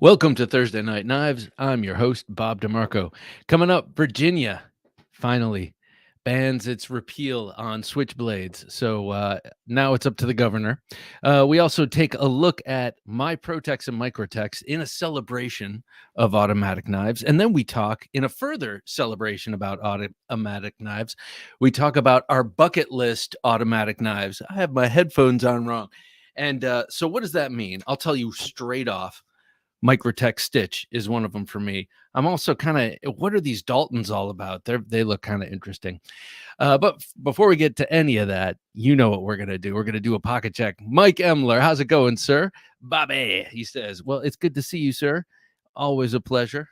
Welcome to Thursday Night Knives. I'm your host, Bob DeMarco. Coming up, Virginia finally bans its repeal on Switchblades. So now it's up to the governor. We also take a look at my Protex and Microtechs in a celebration of automatic knives. And then we talk in a further celebration about automatic knives. We talk about our bucket list automatic knives. I have my headphones on wrong. And so what does that mean? I'll tell you straight off. Microtech Stitch is one of them for me. I'm also kind of, what are these Daltons all about? They look kind of interesting. But before we get to any of that, you know what we're going to do. We're going to do a pocket check. Mike Emler, how's it going, sir? Bobby, he says. Well, it's good to see you, sir. Always a pleasure.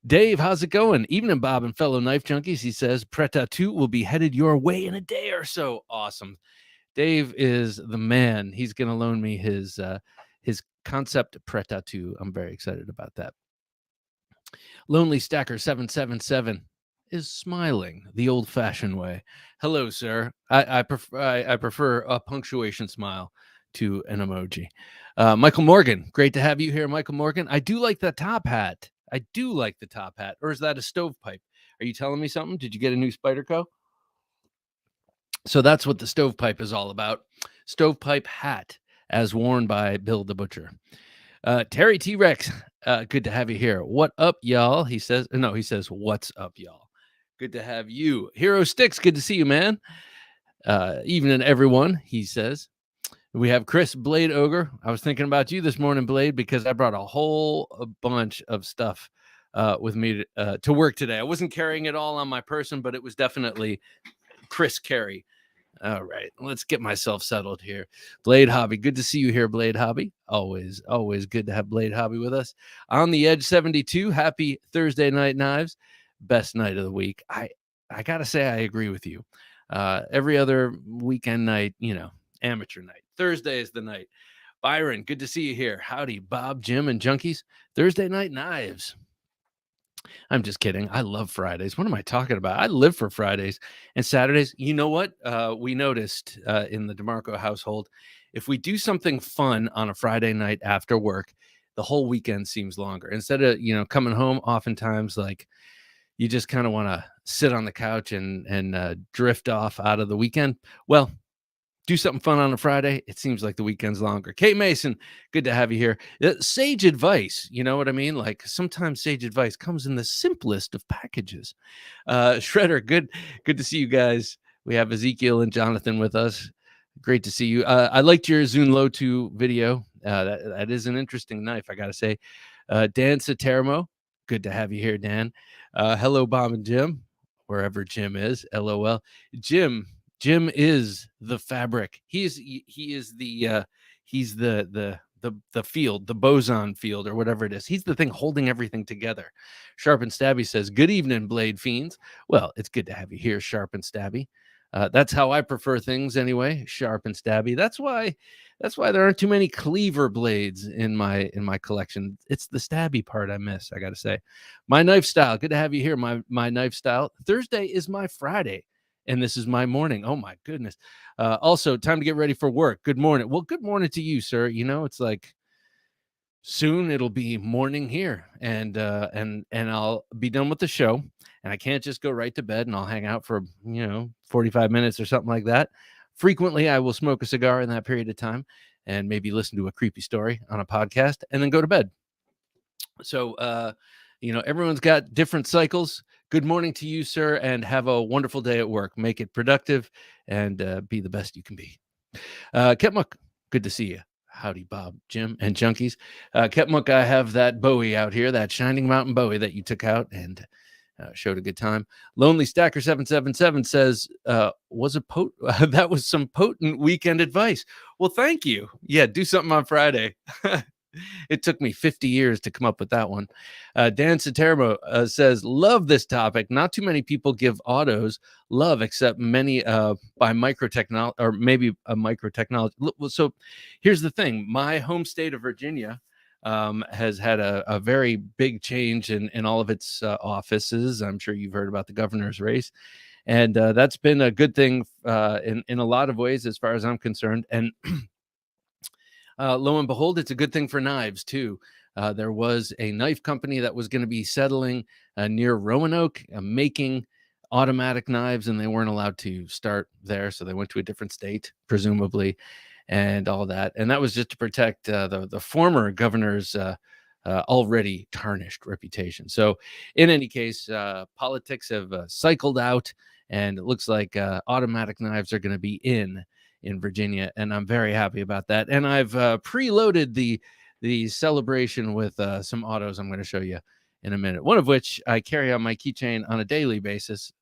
Dave, how's it going? Evening, Bob and fellow knife junkies. He says, Prêt-à-tout will be headed your way in a day or so. Awesome. Dave is the man. He's going to loan me his concept Prêt-à-tout. I'm very excited about that. Lonely Stacker 777 is smiling the old-fashioned way. Hello, sir. I prefer a punctuation smile to an emoji. Michael Morgan, great to have you here, Michael Morgan. I do like the top hat. I do like the top hat. Or is that a stovepipe? Are you telling me something? Did you get a new Spyderco? So that's what the stovepipe is all about. Stovepipe hat, as worn by Bill the Butcher. Terry T-Rex, good to have you here. What up, y'all? He says, what's up, y'all? Good to have you. Hero Sticks, good to see you, man. Evening, everyone, he says. We have Chris Blade Ogre. I was thinking about you this morning, Blade, because I brought a bunch of stuff with me to work today. I wasn't carrying it all on my person, but it was definitely Chris carry. All right, let's get myself settled here. Blade Hobby, good to see you here, Blade Hobby. Always good to have Blade Hobby with us. On the Edge 72, happy Thursday Night Knives. Best night of the week. I got to say, I agree with you. Every other weekend night, amateur night. Thursday is the night. Byron, good to see you here. Howdy, Bob, Jim, and Junkies. Thursday Night Knives. I'm just kidding. I love Fridays. What am I talking about? I live for Fridays and Saturdays. You know what? We noticed in the DeMarco household, if we do something fun on a Friday night after work, the whole weekend seems longer. Instead of, coming home, oftentimes, like, you just kind of want to sit on the couch and drift off out of the weekend. Well, do something fun on a Friday. It seems like the weekend's longer. Kate Mason, good to have you here. Sage advice, you know what I mean? Like, sometimes sage advice comes in the simplest of packages. Shredder, good to see you guys. We have Ezekiel and Jonathan with us. Great to see you. I liked your Zune Lotu video. That is an interesting knife, I gotta say. Dan Satermo, good to have you here, Dan. Hello, Bob and Jim, wherever Jim is. LOL. Jim is the fabric. He's the field, the boson field, or whatever it is. He's the thing holding everything together. Sharp and Stabby says, "Good evening, Blade Fiends." Well, it's good to have you here, Sharp and Stabby. That's how I prefer things anyway. Sharp and Stabby. That's why there aren't too many cleaver blades in my collection. It's the stabby part I miss, I gotta say. My knife style. Good to have you here. My knife style. Thursday is my Friday. And this is my morning. Oh, my goodness. Also, time to get ready for work. Good morning. Well, good morning to you, sir. It's like soon it'll be morning here. And I'll be done with the show. And I can't just go right to bed and I'll hang out for, 45 minutes or something like that. Frequently, I will smoke a cigar in that period of time and maybe listen to a creepy story on a podcast and then go to bed. So, everyone's got different cycles. Good morning to you, sir, and have a wonderful day at work. Make it productive and be the best you can be. Ketmuk, good to see you. Howdy, Bob, Jim, and Junkies. Ketmuk, I have that Bowie out here, that Shining Mountain Bowie that you took out and showed a good time. Lonely Stacker 777 says, that was some potent weekend advice. Well, thank you. Yeah, do something on Friday. It took me 50 years to come up with that one. Dan Satermo says, love this topic. Not too many people give autos love, except many by microtechnology, or maybe a microtechnology. So here's the thing. My home state of Virginia has had a very big change in all of its offices. I'm sure you've heard about the governor's race. And that's been a good thing in a lot of ways, as far as I'm concerned. And Lo and behold, it's a good thing for knives too. There was a knife company that was going to be settling near Roanoke, making automatic knives, and they weren't allowed to start there, so they went to a different state, presumably, and all that. And that was just to protect the former governor's already tarnished reputation. So, in any case, politics have cycled out, and it looks like automatic knives are going to be in Virginia, and I'm very happy about that. And I've preloaded the celebration with some autos I'm going to show you in a minute. One of which I carry on my keychain on a daily basis.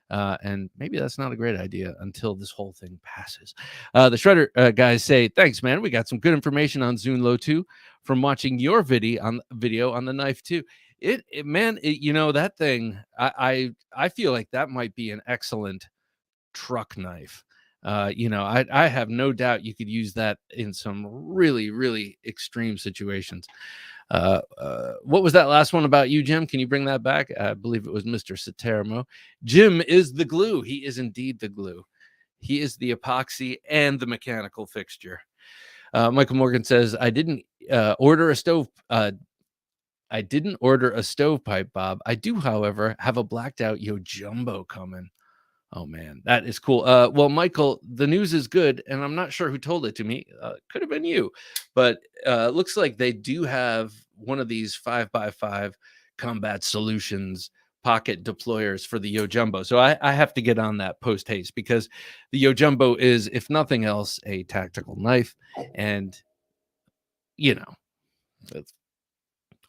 And maybe that's not a great idea until this whole thing passes. The Shredder guys say, thanks, man. We got some good information on Zune 2 from watching your video on the knife too. You know, that thing, I feel like that might be an excellent truck knife. You know, I have no doubt you could use that in some really, really extreme situations. What was that last one about you, Jim? Can you bring that back? I believe it was Mr. Satermo. Jim is the glue. He is indeed the glue. He is the epoxy and the mechanical fixture. Michael Morgan says, I didn't order a stove. I didn't order a stovepipe, Bob. I do, however, have a blacked out Yo Jumbo coming. Oh man, that is cool. Well, Michael, the news is good, and I'm not sure who told it to me. Could have been you, but looks like they do have one of these 5x5 Combat Solutions pocket deployers for the Yo Jumbo. So I have to get on that post haste, because the Yo Jumbo is, if nothing else, a tactical knife, and you know,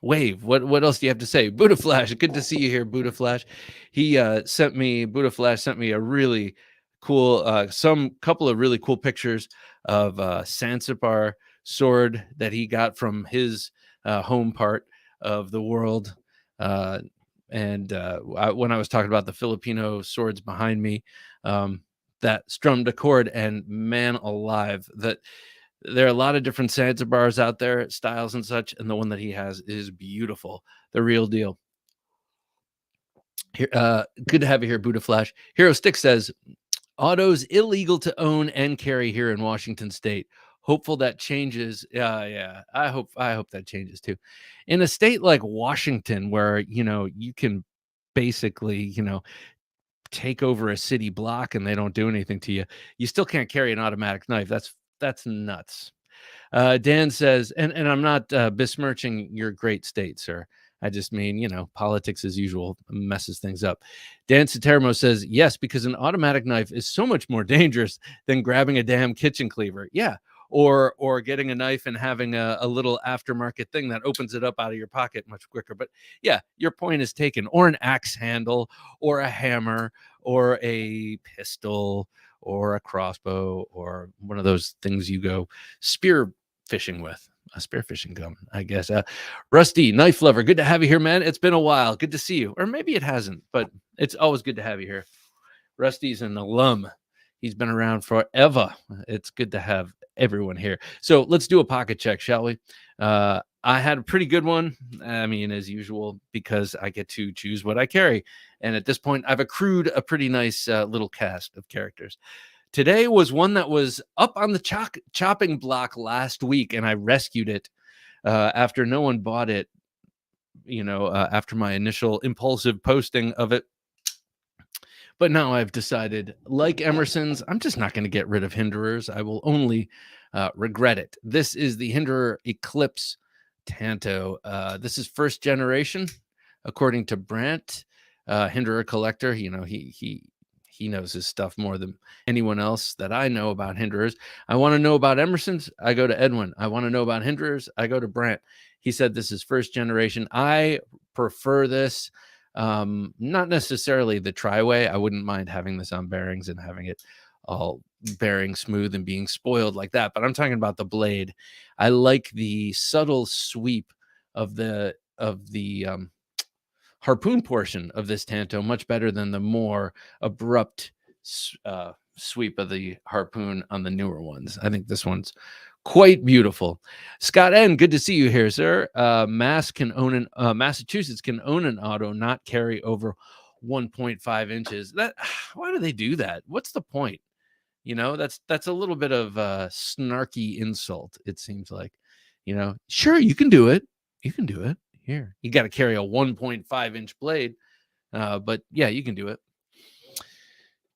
Wave, what else do you have to say? Buddha Flash, good to see you here, Buddha Flash. Buddha Flash sent me a really cool, couple of really cool pictures of Sansipar sword that he got from his home part of the world. When I was talking about the Filipino swords behind me, that strummed a chord, and man alive, that there are a lot of different Sansipars out there, styles and such, and the one that he has is beautiful. The real deal. Here, good to have you here, Buddha Flash. Hero Stick says, autos illegal to own and carry here in Washington State. Hopeful that changes. Yeah. I hope that changes too. In a state like Washington, where, you know, you can basically, you know, take over a city block and they don't do anything to you, you still can't carry an automatic knife. That's nuts. Dan says, and I'm not besmirching your great state, sir. I just mean, you know, politics as usual messes things up. Dan Satermo says, yes, because an automatic knife is so much more dangerous than grabbing a damn kitchen cleaver. Yeah. Or getting a knife and having a little aftermarket thing that opens it up out of your pocket much quicker. But yeah, your point is taken. Or an axe handle, or a hammer, or a pistol, or a crossbow, or one of those things you go spear fishing with, a spearfishing gun, I guess. Rusty, knife lover, good to have you here, man. It's been a while. Good to see you. Or maybe it hasn't, but it's always good to have you here. Rusty's an alum. He's been around forever. It's good to have everyone here. So let's do a pocket check, shall we? I had a pretty good one. I mean, as usual, because I get to choose what I carry. And at this point, I've accrued a pretty nice little cast of characters. Today was one that was up on the chopping block last week, and I rescued it after no one bought it, you know, after my initial impulsive posting of it. But now I've decided, like Emerson's, I'm just not going to get rid of Hinderers. I will only regret it. This is the Hinderer Eclipse Tanto. This is first generation, according to Brandt, Hinderer collector. You know, he knows his stuff more than anyone else that I know about Hinderers. I want to know about Emerson's, I go to Edwin. I want to know about Hinderers, I go to Brandt. He said this is first generation. I prefer this. Not necessarily the Triway. I wouldn't mind having this on bearings and having it all bearing smooth and being spoiled like that, but I'm talking about the blade. I like the subtle sweep of the harpoon portion of this Tanto much better than the more abrupt sweep of the harpoon on the newer ones. I think this one's quite beautiful. Scott N, good to see you here, sir. Massachusetts can own an auto, not carry over 1.5 inches. Why do they do that? What's the point? You know, that's a little bit of a snarky insult, it seems like. You know, sure, you can do it. You can do it. Here, you got to carry a 1.5-inch blade, but yeah, you can do it.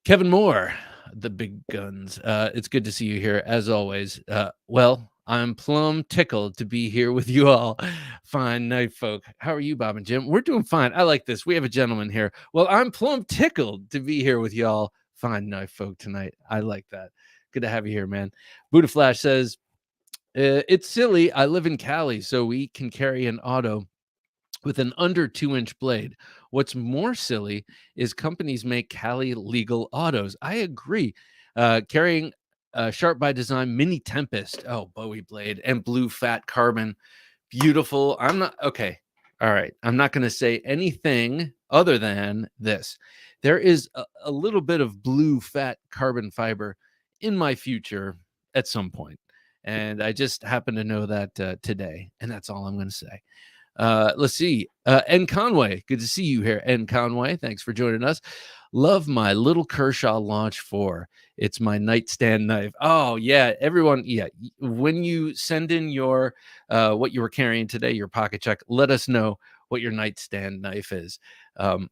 Kevin Moore, the big guns. It's good to see you here as always. Well, I'm plumb tickled to be here with you all. Fine night, folk. How are you, Bob and Jim? We're doing fine. I like this. We have a gentleman here. Well, I'm plumb tickled to be here with y'all. Fine night, folk, tonight. I like that. Good to have you here, man. Buddha Flash says, it's silly. I live in Cali, so we can carry an auto with an under 2-inch blade. What's more silly is companies make Cali legal autos. I agree. Carrying Sharp by Design Mini Tempest, Bowie blade, and blue fat carbon. Beautiful. I'm not okay. All right. I'm not going to say anything other than this. There is a little bit of blue fat carbon fiber in my future at some point. And I just happen to know that today. And that's all I'm going to say. Let's see. N. Conway, good to see you here. N. Conway, thanks for joining us. Love my little Kershaw Launch 4. It's my nightstand knife. Oh, yeah. Everyone, yeah. When you send in your what you were carrying today, your pocket check, let us know what your nightstand knife is.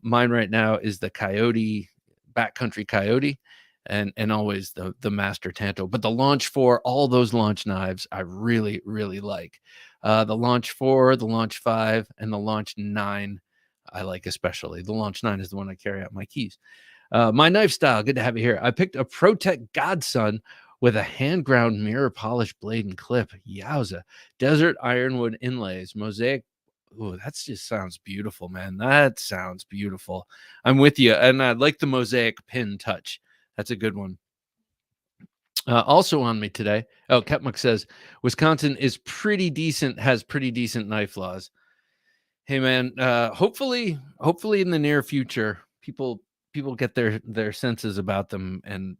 Mine right now is the Coyote, Backcountry Coyote, and always the Master Tanto. But the Launch 4, all those launch knives, I really, really like. The Launch 4, the Launch 5, and the Launch 9, I like especially. The Launch 9 is the one I carry out my keys. My knife style, good to have you here. I picked a ProTech Godson with a hand-ground mirror polished blade and clip. Yowza. Desert ironwood inlays, mosaic. Oh, that just sounds beautiful, man. That sounds beautiful. I'm with you. And I like the mosaic pin touch. That's a good one. Also on me today. Oh, Ketmuk says Wisconsin is pretty decent, has pretty decent knife laws. Hey man, hopefully in the near future, people get their senses about them, and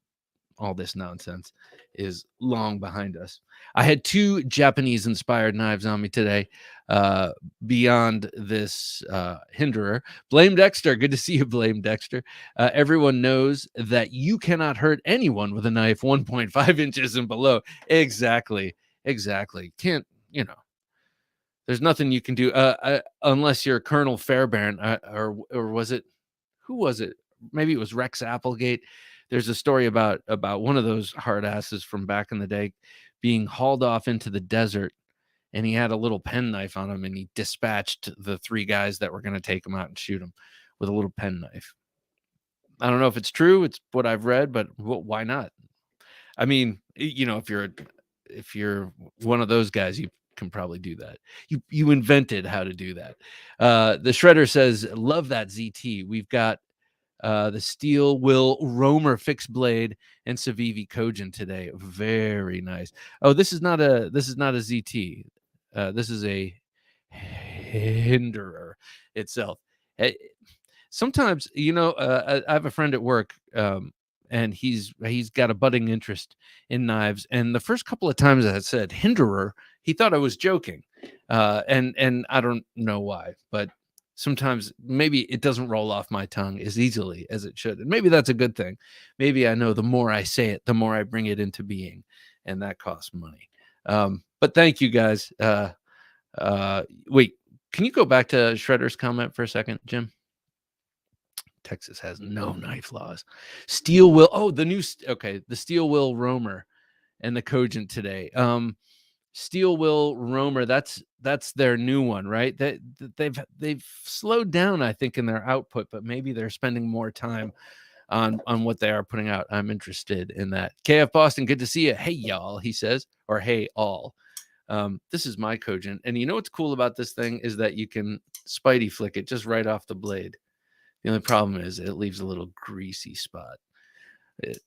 all this nonsense is long behind us. I had 2 Japanese inspired knives on me today. Beyond this Hinderer. Blame Dexter. Good to see you, Blame Dexter. Everyone knows that you cannot hurt anyone with a knife 1.5 inches and below. Exactly. Can't, there's nothing you can do unless you're Colonel Fairbairn, or was it, who was it? Maybe it was Rex Applegate. There's a story about one of those hard asses from back in the day being hauled off into the desert, and he had a little penknife on him, and he dispatched the 3 guys that were going to take him out and shoot him with a little penknife. I don't know if it's true. It's what I've read, but why not? I mean, if you're one of those guys, you can probably do that. You invented how to do that. The Shredder says, love that ZT. We've got the Steel Will Roamer fixed blade and Civivi Kojin today. Very nice. Oh, this is not a ZT. This is a Hinderer itself. Sometimes, I have a friend at work, and he's got a budding interest in knives. And the first couple of times I said Hinderer, he thought I was joking. And I don't know why, but sometimes maybe it doesn't roll off my tongue as easily as it should. And maybe that's a good thing. Maybe I know the more I say it, the more I bring it into being, and that costs money. But thank you guys. Wait, can you go back to Shredder's comment for a second, Jim? Texas has no knife laws. Steel Will. Oh, the Steel Will Roamer and the Cogent today. Steel Will Roamer. That's their new one, right? They've slowed down, I think, in their output, but maybe they're spending more time on what they are putting out. I'm interested in that. KF Boston, good to see you. Hey y'all, he says, or hey all. This is my Cogent, and you know what's cool about this thing is that you can Spidey flick it just right off the blade. The only problem is it leaves a little greasy spot.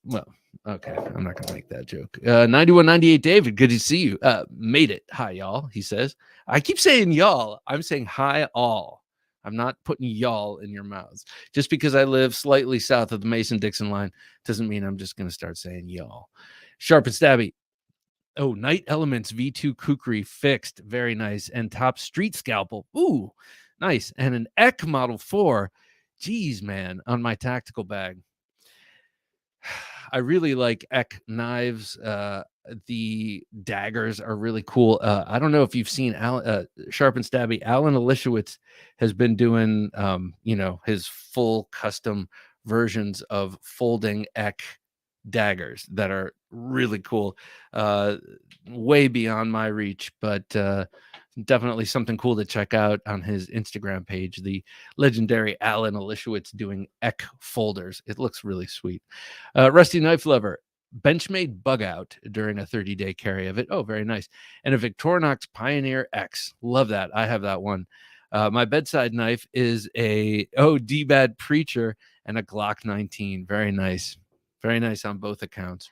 Well, okay, I'm not going to make that joke. 9198 David, good to see you. Made it. Hi, y'all, he says. I keep saying y'all. I'm saying hi, all. I'm not putting y'all in your mouths. Just because I live slightly south of the Mason-Dixon line doesn't mean I'm just going to start saying y'all. Sharp and Stabby. Oh, Night Elements V2 Kukri fixed. Very nice. And Top Street Scalpel. Ooh, nice. And an Eck Model 4. Geez, man, on my tactical bag. I really like Eck knives. The daggers are really cool. I don't know if you've seen Sharp and Stabby. Alan Elishewitz has been doing, his full custom versions of folding Eck daggers that are really cool. Way beyond my reach, but definitely something cool to check out on his Instagram page. The legendary Alan Elishewitz doing Eck folders. It looks really sweet. Rusty Knife Lover. Benchmade bug out during a 30-day carry of it. Oh, very nice. And a Victorinox Pioneer X. Love that. I have that one. My bedside knife is a D-Bad Preacher and a Glock 19. Very nice. Very nice on both accounts.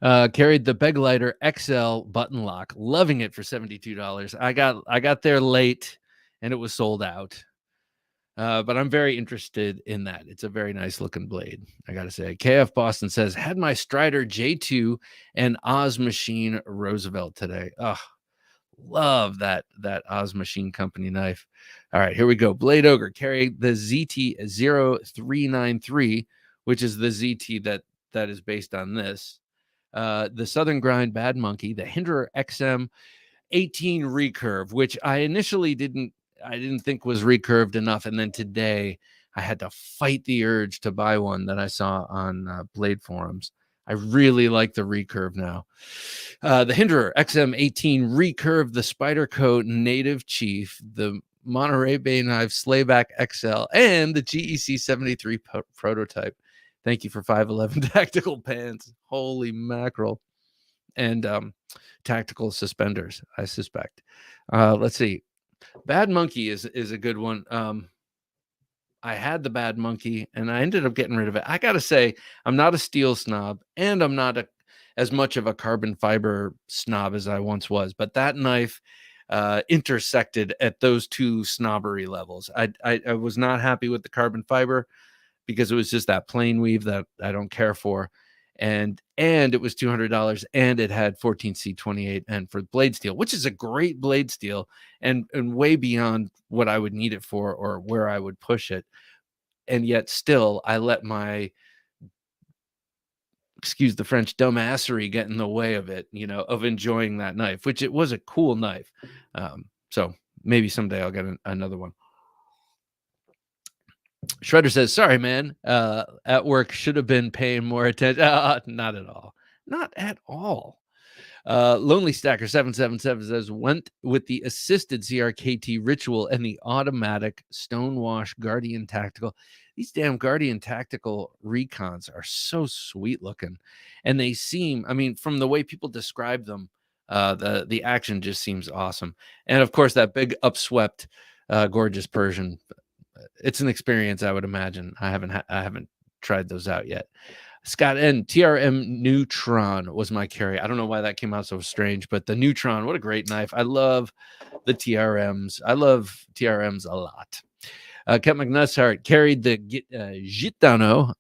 Carried the Beg Lighter XL button lock. Loving it for $72. I got there late and it was sold out. But I'm very interested in that. It's a very nice looking blade, I gotta say. KF Boston says, had my Strider J2 and Oz Machine Roosevelt today. Oh, love that Oz Machine Company knife. All right, here we go. Blade Ogre carried the ZT0393, which is the ZT that is based on this. The Southern Grind Bad Monkey, the Hinderer XM 18 recurve, which I initially didn't think was recurved enough. And then today I had to fight the urge to buy one that I saw on Blade forums. I really like the recurve now. The Hinderer XM18 recurve, the Spyderco Native Chief, the Monterey Bay Knife Slayback XL, and the GEC 73 prototype. Thank you for 511 tactical pants. Holy mackerel. And tactical suspenders, I suspect. Let's see. Bad Monkey is a good one. I had the Bad Monkey and I ended up getting rid of it. I gotta say, I'm not a steel snob and I'm not as much of a carbon fiber snob as I once was, but that knife intersected at those two snobbery levels. I was not happy with the carbon fiber because it was just that plain weave that I don't care for. And it was $200 and it had 14C28 and for blade steel, which is a great blade steel and way beyond what I would need it for or where I would push it. And yet still I let my, excuse the French, dumbassery get in the way of it, of enjoying that knife, which it was a cool knife. So maybe someday I'll get another one. Shredder says, sorry, man. At work, should have been paying more attention. Not at all. Not at all. Lonely Stacker 777 says, went with the assisted CRKT Ritual and the automatic Stonewash Guardian Tactical. These damn Guardian Tactical recons are so sweet looking. And they seem, from the way people describe them, the action just seems awesome. And of course, that big upswept, gorgeous Persian. It's an experience, I would imagine. I haven't tried those out yet. Scott N. TRM Neutron was my carry. I don't know why that came out so strange, but the Neutron, what a great knife. I love the TRMs. I love TRMs a lot. Ket McNussart carried the Gitano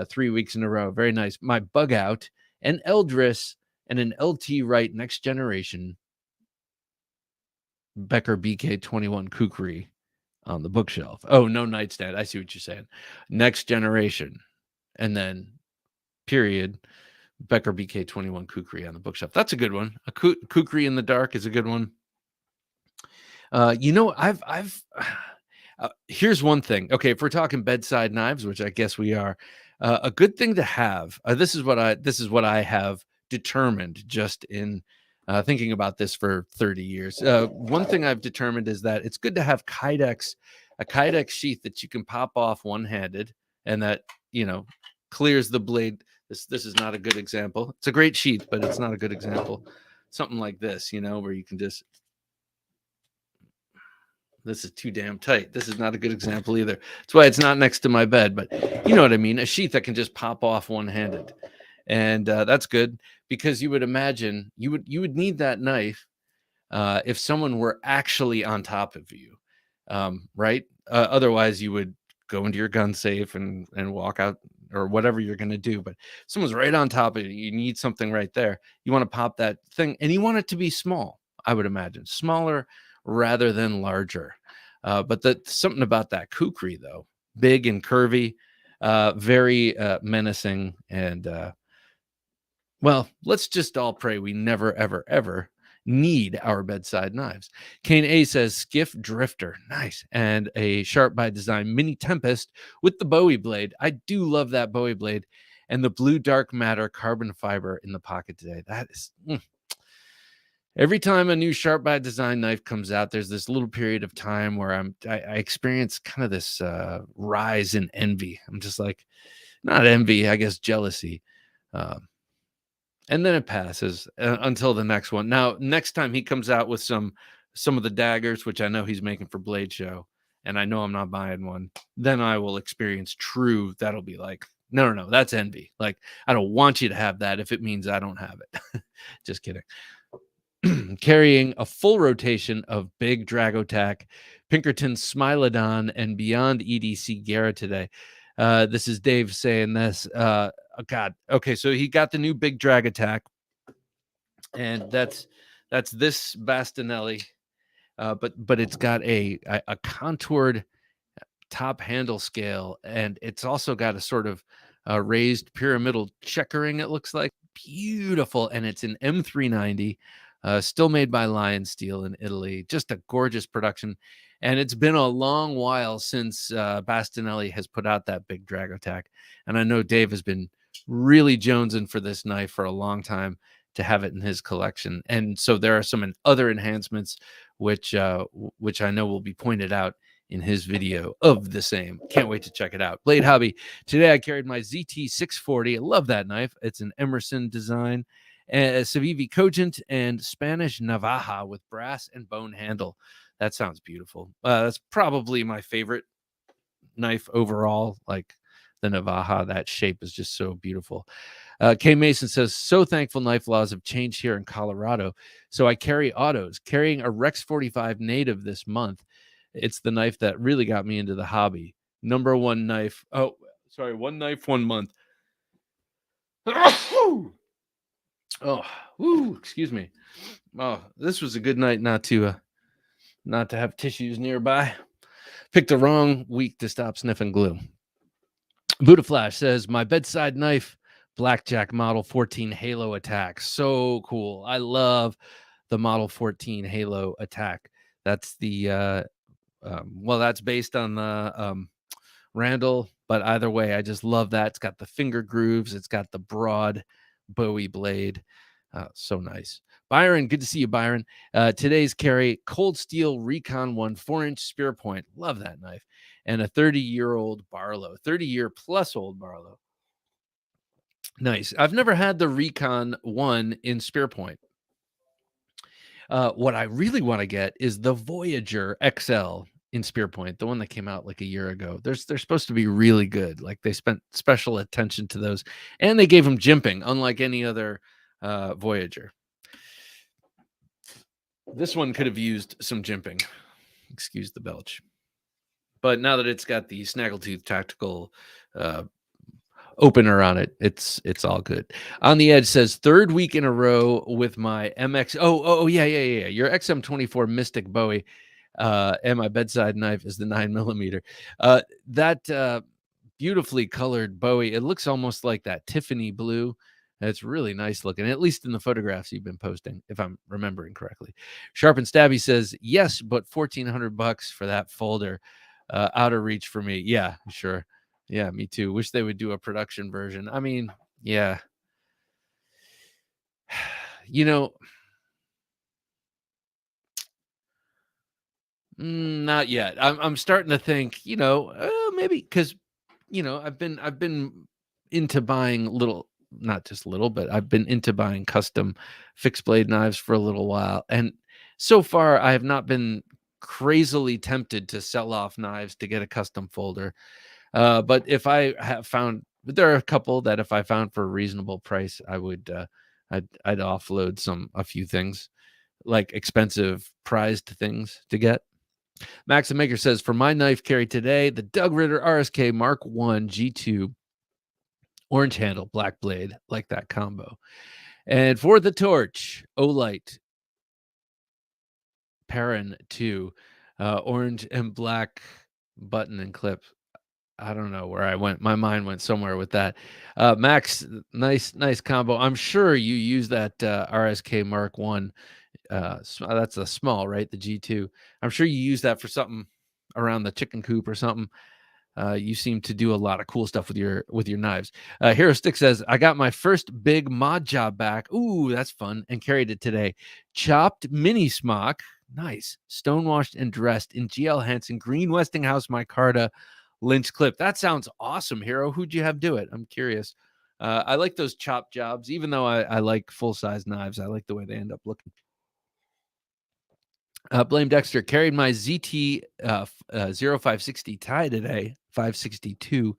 3 weeks in a row. Very nice. My Bug Out, an Eldris, and an LT Wright Next Generation Becker BK21 Kukri on the bookshelf. Oh, no nightstand. I see what you're saying. Next Generation. And then period, Becker BK21 Kukri on the bookshelf. That's a good one. A Kukri in the dark is a good one. Here's one thing. Okay, if we're talking bedside knives, which I guess we are, a good thing to have. This is what I have determined just in thinking about this for 30 years. One thing I've determined is that it's good to have a Kydex sheath that you can pop off one-handed and that, clears the blade. This is not a good example. It's a great sheath, but it's not a good example. Something like this, where you can just, this is too damn tight. This is not a good example either. That's why it's not next to my bed, but you know what I mean? A sheath that can just pop off one-handed. And that's good because you would imagine you would need that knife if someone were actually on top of you, right? Otherwise, you would go into your gun safe and walk out or whatever you're going to do. But someone's right on top of you. You need something right there. You want to pop that thing and you want it to be small, I would imagine. Smaller rather than larger. But something about that Kukri, though, big and curvy. Very menacing. And well, let's just all pray we never, ever, ever need our bedside knives. Kane A says Skiff Drifter, nice, and a Sharp by Design Mini Tempest with the Bowie blade. I do love that Bowie blade, and the blue dark matter carbon fiber in the pocket today. That is. Every time a new Sharp by Design knife comes out, there's this little period of time where I experience kind of this rise in envy. I'm just like, not envy, I guess jealousy. Um, and then it passes until the next one. Now, next time he comes out with some of the daggers, which I know he's making for Blade Show, and I know I'm not buying one, then I will experience true. That'll be like, no, that's envy. Like, I don't want you to have that if it means I don't have it. Just kidding. Carrying a full rotation of Big Dragotac, Pinkerton Smilodon, and Beyond EDC Garrett today. This is Dave saying this. Oh God. Okay, so he got the new Big Dragotac, and that's this Bastinelli, but it's got a contoured top handle scale, and it's also got a sort of raised pyramidal checkering. It looks like beautiful, and it's an M390. Still made by Lion Steel in Italy. Just a gorgeous production. And it's been a long while since Bastinelli has put out that Big Dragotac. And I know Dave has been really jonesing for this knife for a long time to have it in his collection. And so there are some other enhancements which I know will be pointed out in his video of the same. Can't wait to check it out. Blade Hobby. Today I carried my ZT640. I love that knife. It's an Emerson design. Civivi Cogent and Spanish Navaja with brass and bone handle. That sounds beautiful. That's probably my favorite knife overall. Like the Navaja, that shape is just so beautiful. K Mason says, so thankful knife laws have changed here in Colorado. So I carry autos, carrying a Rex 45 native this month. It's the knife that really got me into the hobby. Number one knife. Oh, sorry. One knife, 1 month. Oh, woo, excuse me. Oh, this was a good night not to have tissues nearby. Picked the wrong week to stop sniffing glue. Buddha Flash says, my bedside knife, Blackjack Model 14 Halo Attack. So cool. I love the Model 14 Halo Attack. That's the, that's based on the Randall, but either way, I just love that. It's got the finger grooves. It's got the broad Bowie blade. So nice. Byron, good to see you, Byron. Today's carry, Cold Steel Recon 1 4-inch spear point. Love that knife. And a 30-year-old Barlow, 30-year plus old Barlow. Nice. I've never had the Recon 1 in spear point. What I really want to get is the Voyager XL in spear point, the one that came out like a year ago. They're supposed to be really good. Like they spent special attention to those, and they gave them jimping, unlike any other Voyager. This one could have used some jimping. Excuse the belch. But now that it's got the Snaggletooth tactical opener on it, it's all good. On the Edge says, third week in a row with my MX. Oh, yeah. Your XM24 Mystic Bowie. And my bedside knife is the 9mm. That beautifully colored Bowie. It looks almost like that Tiffany blue. It's really nice looking, at least in the photographs you've been posting, if I'm remembering correctly. Sharp and Stabby says, yes, but $1,400 for that folder. Out of reach for me. Yeah, sure. Yeah, me too. Wish they would do a production version. I mean, yeah. Not yet. I'm starting to think, maybe because, I've been into buying not just little, but I've been into buying custom fixed blade knives for a little while. And so far I have not been crazily tempted to sell off knives to get a custom folder. But if I have found, there are a couple that if I found for a reasonable price, I would, I'd offload a few things, like expensive prized things to get. Maxim Maker says, for my knife carry today, the Doug Ritter RSK Mark 1 G2 orange handle, black blade, like that combo. And for the torch, Olight Perrin 2, orange and black button and clip. I don't know where I went. My mind went somewhere with that. Max, nice combo. I'm sure you use that RSK Mark One. That's a small, right? The G2. I'm sure you use that for something around the chicken coop or something. You seem to do a lot of cool stuff with your knives. Hero Stick says, I got my first big mod job back. Ooh, that's fun. And carried it today. Chopped mini smock. Nice. Stonewashed and dressed in GL Hansen Green Westinghouse micarta Lynch clip. That sounds awesome, Hero. Who'd you have do it? I'm curious. I like those chop jobs, even though I like full-size knives. I like the way they end up looking. Blame Dexter carried my ZT 0560 tie today, 562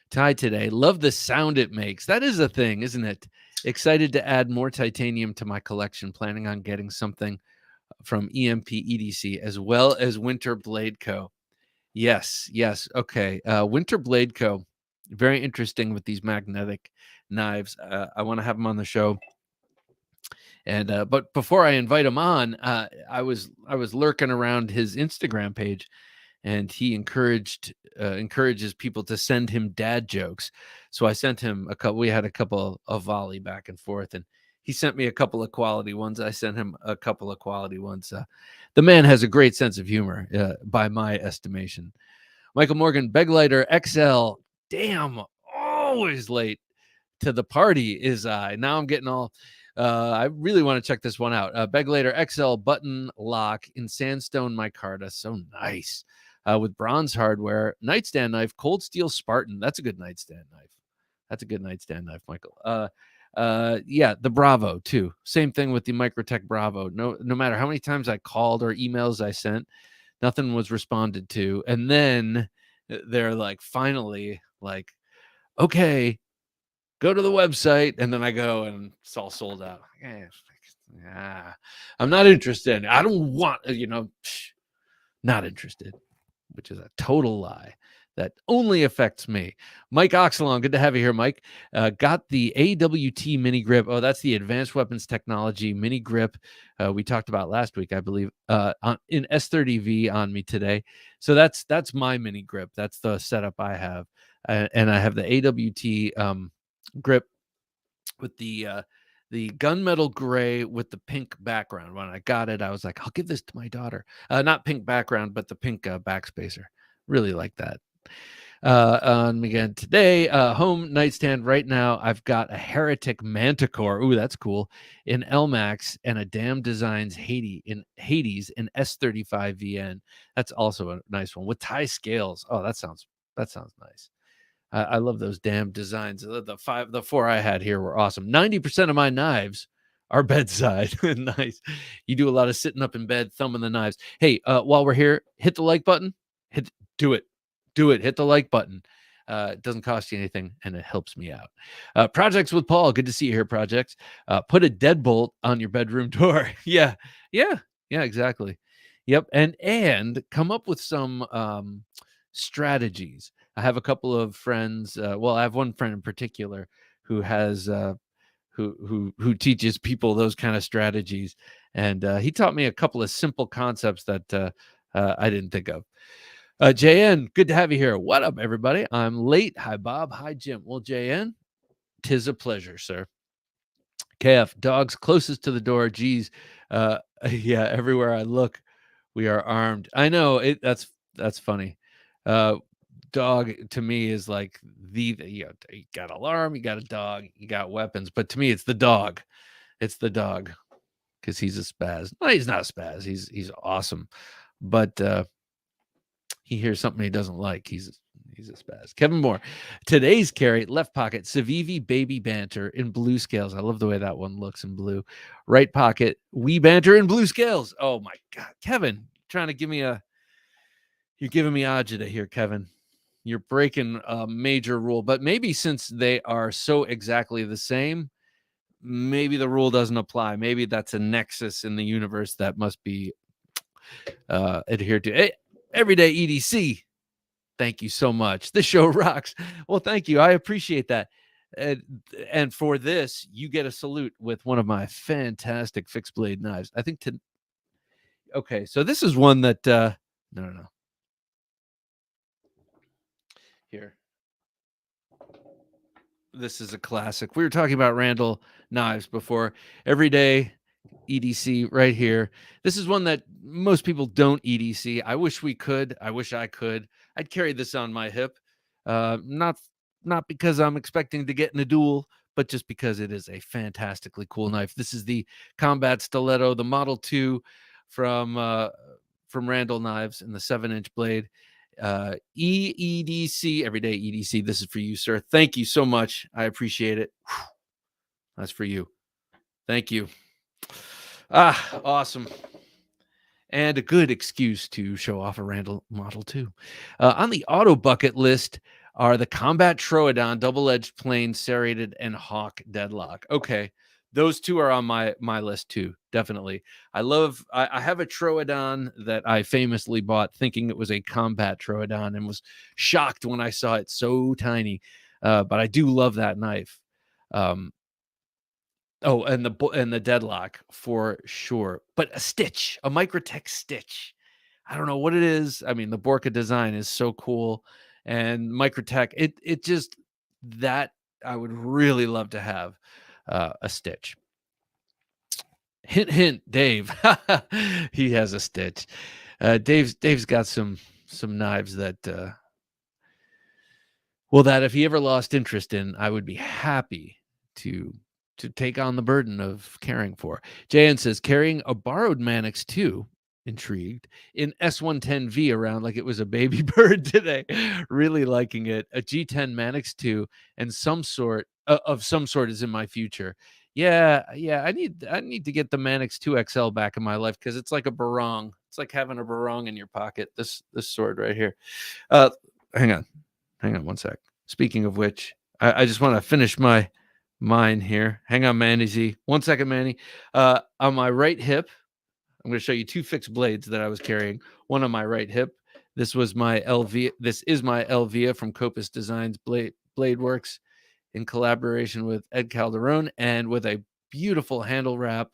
tie today. Love the sound it makes. That is a thing, isn't it? Excited to add more titanium to my collection. Planning on getting something from EMP EDC as well as Winter Blade Co. Yes. Okay. Winter Blade Co. Very interesting with these magnetic knives. I want to have them on the show. And but before I invite him on, I was lurking around his Instagram page, and he encourages people to send him dad jokes. So I sent him a couple. We had a couple of volley back and forth, and he sent me a couple of quality ones. I sent him a couple of quality ones. The man has a great sense of humor, by my estimation. Michael Morgan, Beglighter XL. Damn, always late to the party is I. Now I'm getting all. I really want to check this one out. Beglighter XL button lock in sandstone micarta. So nice. With bronze hardware. Nightstand knife, cold steel Spartan. That's a good nightstand knife. Michael. Yeah, the Bravo too. Same thing with the Microtech Bravo. No matter how many times I called or emails I sent, nothing was responded to. And then they're like, finally, like, okay, go to the website. And then I go and it's all sold out. Yeah, I'm not interested. I don't want, not interested, which is a total lie that only affects me. Mike Oxalon, good to have you here, Mike. Got the AWT mini grip. Oh, that's the Advanced Weapons Technology mini grip we talked about last week, I believe, in S30V on me today. So that's my mini grip. That's the setup I have. And I have the AWT grip with the gunmetal gray with the pink background. When I got it, I was like, I'll give this to my daughter. Not pink background, but the pink backspacer. Really like that. Again today, home nightstand right now. I've got a Heretic Manticore. Ooh, that's cool. In LMAX and a Damn Designs Hades in S35 VN. That's also a nice one with tie scales. Oh, that sounds nice. I love those damn designs. The four I had here were awesome. 90% of my knives are bedside. Nice. You do a lot of sitting up in bed, thumbing the knives. Hey, while we're here, hit the like button. Do it. Hit the like button. It doesn't cost you anything, and it helps me out. Projects with Paul. Good to see you here, Projects. Put a deadbolt on your bedroom door. Yeah, exactly. Yep, and come up with some strategies. I have a couple of friends. Well, I have one friend in particular who has who teaches people those kind of strategies, and he taught me a couple of simple concepts that I didn't think of. JN, good to have you here. What up, everybody? I'm late. Hi, Bob. Hi, Jim. Well, JN, 'tis a pleasure, sir. KF, dogs closest to the door. Geez, yeah. Everywhere I look, we are armed. I know it. That's funny. Dog to me is like you got alarm, you got a dog, you got weapons, but to me it's the dog. It's the dog because he's a spaz. No, he's not a spaz. He's awesome, but he hears something he doesn't like. He's a spaz. Kevin Moore, today's carry left pocket Civivi baby banter in blue scales. I love the way that one looks in blue. Right pocket wee banter in blue scales. Oh my god, Kevin, trying to give me you're giving me agita here, Kevin. You're breaking a major rule, but maybe since they are so exactly the same, maybe the rule doesn't apply. Maybe that's a nexus in the universe that must be adhered to. Hey, everyday EDC. Thank you so much. This show rocks. Well, thank you. I appreciate that. And for this, you get a salute with one of my fantastic fixed blade knives. I think okay, so this is one that no. This is a classic. We were talking about Randall knives before. Everyday EDC right here. This is one that most people don't EDC. I wish we could. I wish I could. I'd carry this on my hip. Not because I'm expecting to get in a duel, but just because it is a fantastically cool knife. This is the Combat Stiletto, the Model 2 from Randall Knives in the 7-inch blade. EEDC, everyday EDC. This is for you, sir. Thank you so much. I appreciate it. Whew. That's for you. Thank you. Awesome. And a good excuse to show off a Randall Model 2. On the auto bucket list are the Combat Troodon, double-edged plane, serrated, and Hawk deadlock. Okay, those two are on my list too, definitely. I have a Troodon that I famously bought thinking it was a Combat Troodon and was shocked when I saw it so tiny. But I do love that knife. Oh, and the deadlock for sure. But a stitch, a Microtech stitch. I don't know what it is. I mean, the Borka design is so cool, and Microtech. It just that I would really love to have a stitch. Hint, hint, Dave. He has a stitch. Dave's got some knives that that if he ever lost interest in, I would be happy to take on the burden of caring for. JN says, carrying a borrowed Mannix 2, intrigued, in S110V around like it was a baby bird today. Really liking it. A G10 Mannix 2 and some sort is in my future. Yeah. I need to get the Mannix 2 XL back in my life because it's like a barong. It's like having a barong in your pocket. This sword right here. Hang on one sec. Speaking of which, I just want to finish mine here. Hang on, Manny Z. 1 second, Manny. On my right hip, I'm going to show you two fixed blades that I was carrying. One on my right hip. This is my Elvia from Copus Designs Blade Works in collaboration with Ed Calderon and with a beautiful handle wrap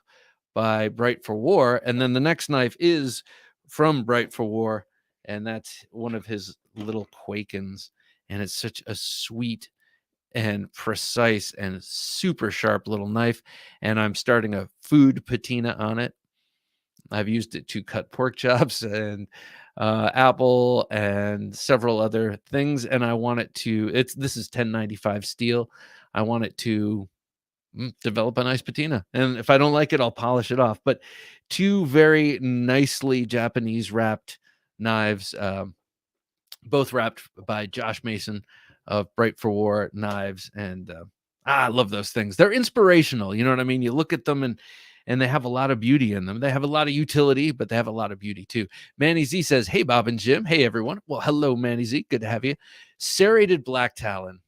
by Bright for War. And then the next knife is from Bright for War, and that's one of his little Quakens. And it's such a sweet and precise and super sharp little knife. And I'm starting a food patina on it. I've used it to cut pork chops and apple and several other things. And I want it to, this is 1095 steel. I want it to develop a nice patina. And if I don't like it, I'll polish it off. But two very nicely Japanese wrapped knives, both wrapped by Josh Mason of Bright for War Knives. And I love those things. They're inspirational. You know what I mean? You look at them and they have a lot of beauty in them. They have a lot of utility, but they have a lot of beauty too. Manny Z says, hey, Bob and Jim. Hey, everyone. Well, hello, Manny Z. Good to have you. Serrated black talon.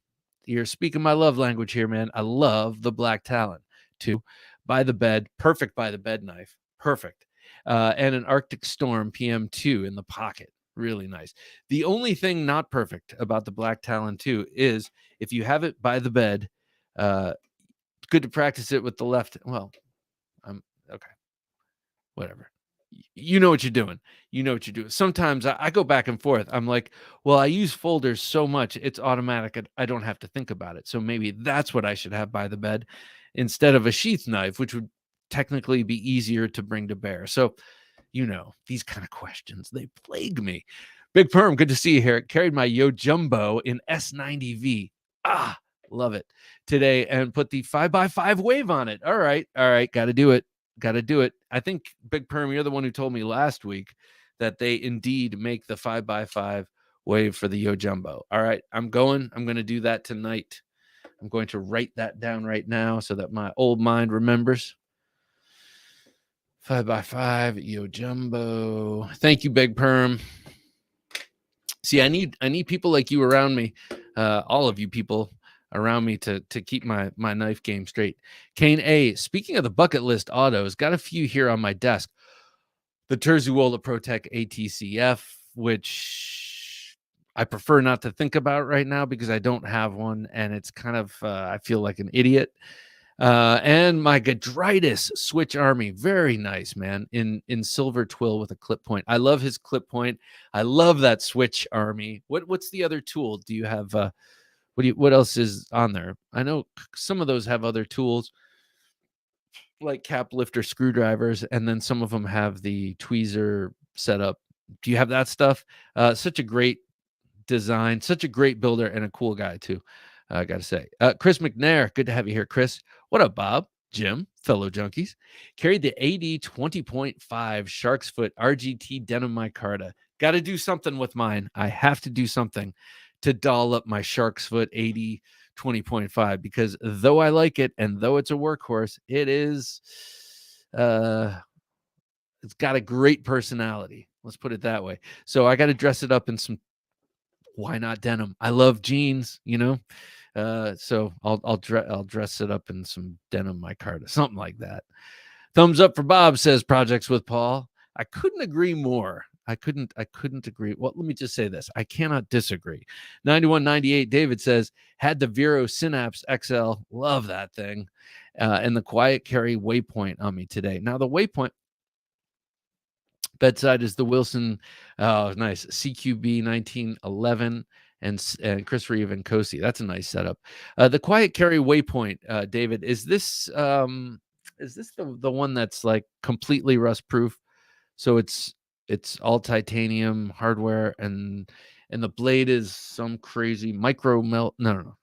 You're speaking my love language here, man. I love the black talon. Two, by the bed. Perfect by the bed knife. Perfect. And an Arctic Storm PM2 in the pocket. Really nice. The only thing not perfect about the black talon 2 is if you have it by the bed, good to practice it with the left. Well, I'm okay. Whatever. You know what you're doing. You know what you're doing. Sometimes I go back and forth. I'm like, well, I use folders so much, it's automatic. I don't have to think about it. So maybe that's what I should have by the bed instead of a sheath knife, which would technically be easier to bring to bear. So, you know, these kind of questions, they plague me. Big Perm, good to see you here. Carried my Yo Jumbo in S90V. Love it today and put the 5x5 wave on it. All right. Got to do it. I think, Big Perm, you're the one who told me last week that they indeed make the 5x5 wave for the Yo Jumbo. All right. I'm going to do that tonight. I'm going to write that down right now so that my old mind remembers. 5x5 Yo Jumbo. Thank you, Big Perm. See, I need people like you around me, all of you people around me to keep my knife game straight. Kane A, speaking of the bucket list autos, got a few here on my desk. The Terzuola ProTech ATCF, which I prefer not to think about right now because I don't have one, and it's kind of I feel like an idiot. And my Gadritis Switch Army, very nice, man, in silver twill with a clip point. I love his clip point. I love that Switch Army. What's the other tool? Do you have What else is on there? I know some of those have other tools like cap lifter screwdrivers, and then some of them have the tweezer setup. Do you have that stuff? Such a great design, such a great builder, and a cool guy too. I got to say, Chris McNair, good to have you here, Chris. What up, Bob? Jim, fellow junkies, carried the AD 20.5 Shark's Foot RGT denim micarta. Got to do something with mine. I have to do something to doll up my Shark's Foot AD 20.5 because though I like it and though it's a workhorse, it is it's got a great personality. Let's put it that way. So I got to dress it up in some why not denim? I love jeans, you know. So I'll dress it up in some denim micarta, something like that. Thumbs up for Bob, says Projects with Paul. I couldn't agree more. I couldn't agree. Well, let me just say this. I cannot disagree. 9198 David says, had the Vero Synapse XL. Love that thing. And the Quiet Carry Waypoint on me today. Now, the Waypoint bedside is the Wilson, nice, CQB 1911 and Chris Reeve and Kosi. That's a nice setup. The Quiet Carry Waypoint, David, is this the one that's like completely rust proof? So it's all titanium hardware and the blade is some crazy micro melt. No.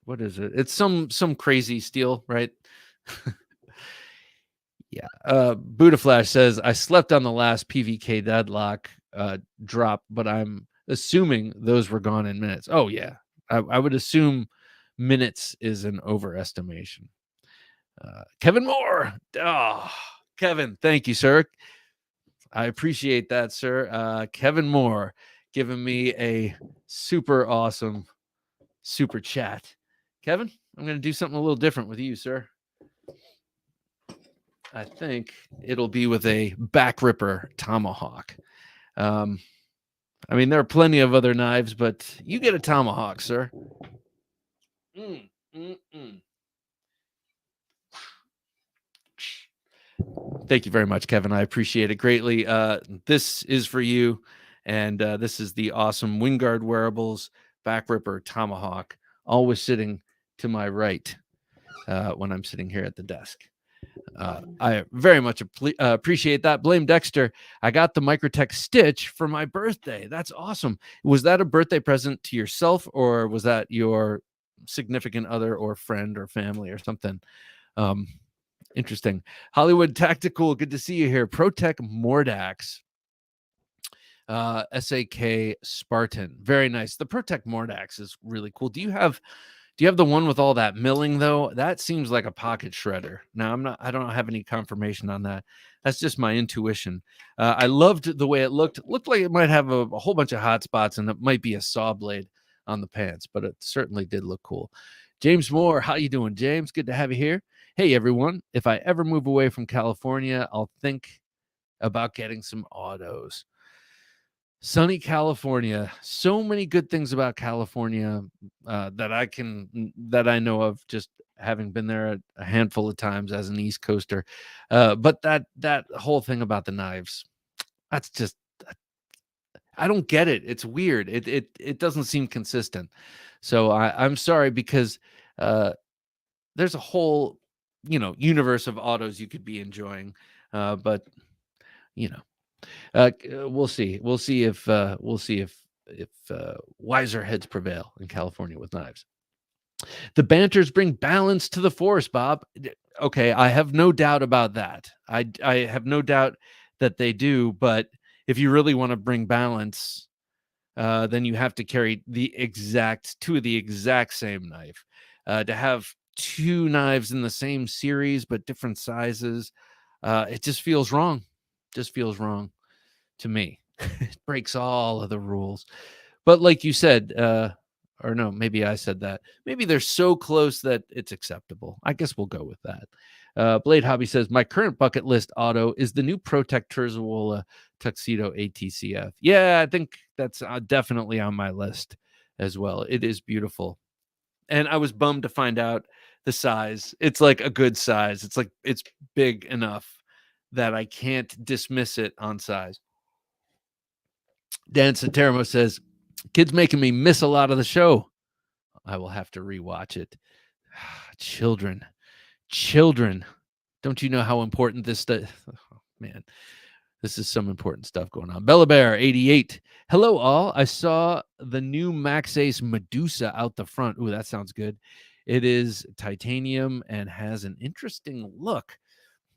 What is it? It's some crazy steel, right? Yeah. Buddha Flash says, I slept on the last PVK deadlock drop, but I'm assuming those were gone in minutes. Oh, yeah. I would assume minutes is an overestimation. Kevin Moore. Oh, Kevin, thank you, sir. I appreciate that, sir. Kevin Moore giving me a super awesome super chat. Kevin, I'm going to do something a little different with you, sir. I think it'll be with a back ripper tomahawk. I mean, there are plenty of other knives, but you get a tomahawk, sir. Thank you very much, Kevin. I appreciate it greatly. This is for you, and this is the awesome Wingard Wearables back ripper tomahawk, always sitting to my right when I'm sitting here at the desk. I very much appreciate that. Blame Dexter. I got the Microtech Stitch for my birthday. That's awesome. Was that a birthday present to yourself, or was that your significant other or friend or family or something? Interesting. Hollywood Tactical, good to see you here. Protech Mordax. SAK Spartan. Very nice. The Protech Mordax is really cool. Do you have the one with all that milling though? That seems like a pocket shredder. Now I don't have any confirmation on that. That's just my intuition. I loved the way it looked. It looked like it might have a whole bunch of hot spots and it might be a saw blade on the pants, but it certainly did look cool. James Moore, how you doing, James? Good to have you here. Hey everyone, if I ever move away from California, I'll think about getting some autos. Sunny California. So many good things about California that I know of, just having been there a handful of times as an East Coaster. But that whole thing about the knives, that's just, I don't get it. It's weird. It doesn't seem consistent. So I'm sorry, because there's a whole universe of autos you could be enjoying, but we'll see. We'll see if wiser heads prevail in California with knives. The banters bring balance to the force, Bob. Okay, I have no doubt about that. I have no doubt that they do. But if you really want to bring balance, then you have to carry two of the exact same knife. To have two knives in the same series but different sizes, it just feels wrong. Just feels wrong to me. It breaks all of the rules. But like you said, or no, maybe I said that. Maybe they're so close that it's acceptable. I guess we'll go with that. Blade Hobby says, my current bucket list auto is the new Protech Terzola Tuxedo ATCF. Yeah, I think that's definitely on my list as well. It is beautiful. And I was bummed to find out the size. It's like a good size. It's like it's big enough that I can't dismiss it on size. Dan Santermo says, Kid's making me miss a lot of the show. I will have to rewatch it. Children. Don't you know how important this stuff? Oh, man, this is some important stuff going on. Bella Bear 88. Hello, all. I saw the new Max Ace Medusa out the front. Ooh, that sounds good. It is titanium and has an interesting look.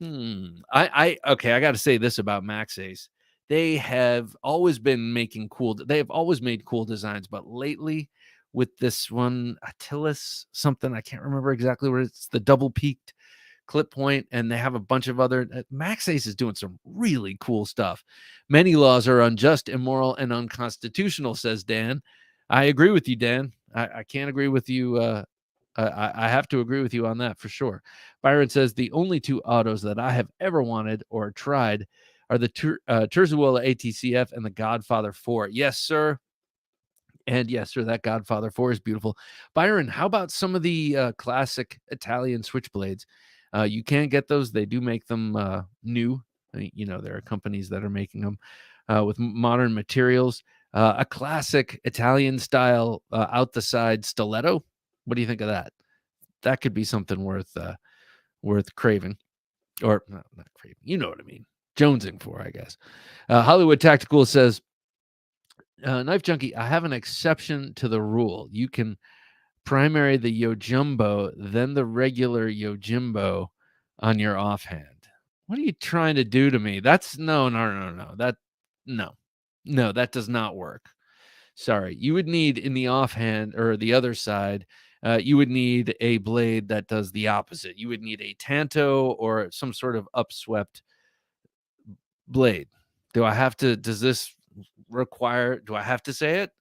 Okay, I got to say this about Max Ace. They have always been making they have always made cool designs, but lately with this one, Attilas something, I can't remember exactly what it's, the double peaked clip point, and they have a bunch of other. Max Ace is doing some really cool stuff. Many laws are unjust, immoral, and unconstitutional, says Dan. I agree with you, Dan. I can't agree with you. I have to agree with you on that for sure. Byron says the only two autos that I have ever wanted or tried are the Terzuola ATCF and the Godfather 4. Yes, sir. And yes, sir, that Godfather 4 is beautiful. Byron, how about some of the classic Italian Switchblades? You can get those. They do make them new. You know, there are companies that are making them with modern materials. A classic Italian style out the side stiletto. What do you think of that? That could be something worth craving, or not craving. You know what I mean? Jonesing for, I guess. Hollywood Tactical says, Knife Junkie, I have an exception to the rule. You can primary the Yojimbo, then the regular Yojimbo on your offhand. What are you trying to do to me? That's no. No, that does not work. Sorry. You would need in the offhand or the other side, you would need a blade that does the opposite. You would need a Tanto or some sort of upswept blade. Does this require, do I have to say it?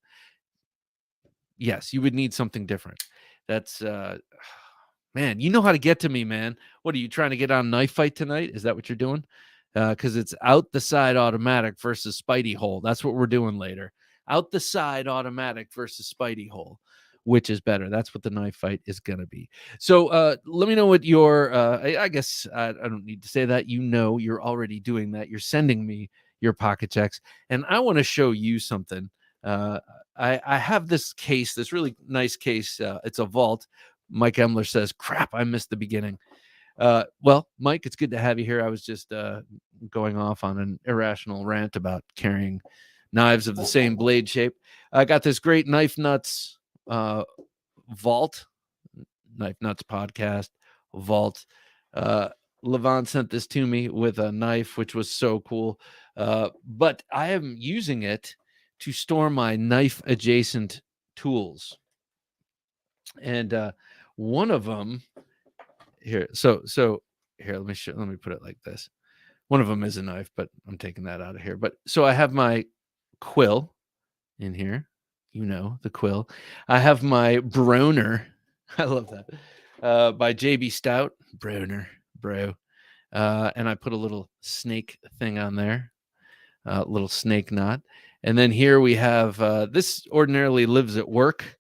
Yes, you would need something different. That's, man, you know how to get to me, man. What are you trying to get on Knife Fight tonight? Is that what you're doing? Because it's out the side automatic versus Spidey hole. That's what we're doing later. Out the side automatic versus Spidey hole. Which is better? That's what the Knife Fight is going to be. So let me know what your, I guess I don't need to say that. You know, you're already doing that. You're sending me your pocket checks. And I want to show you something. I have this case, this really nice case. It's a vault. Mike Emler says, crap, I missed the beginning. Well, Mike, it's good to have you here. I was just going off on an irrational rant about carrying knives of the same blade shape. I got this great Knife Nuts vault, Knife Nuts podcast vault. Levon sent this to me with a knife, which was so cool. But I am using it to store my knife adjacent tools. And one of them here. So here, let me put it like this. One of them is a knife, but I'm taking that out of here. But so I have my quill in here. You know, the quill. I have my Broner. I love that. By JB Stout. Broner, bro. And I put a little snake thing on there. Little snake knot. And then here we have, this ordinarily lives at work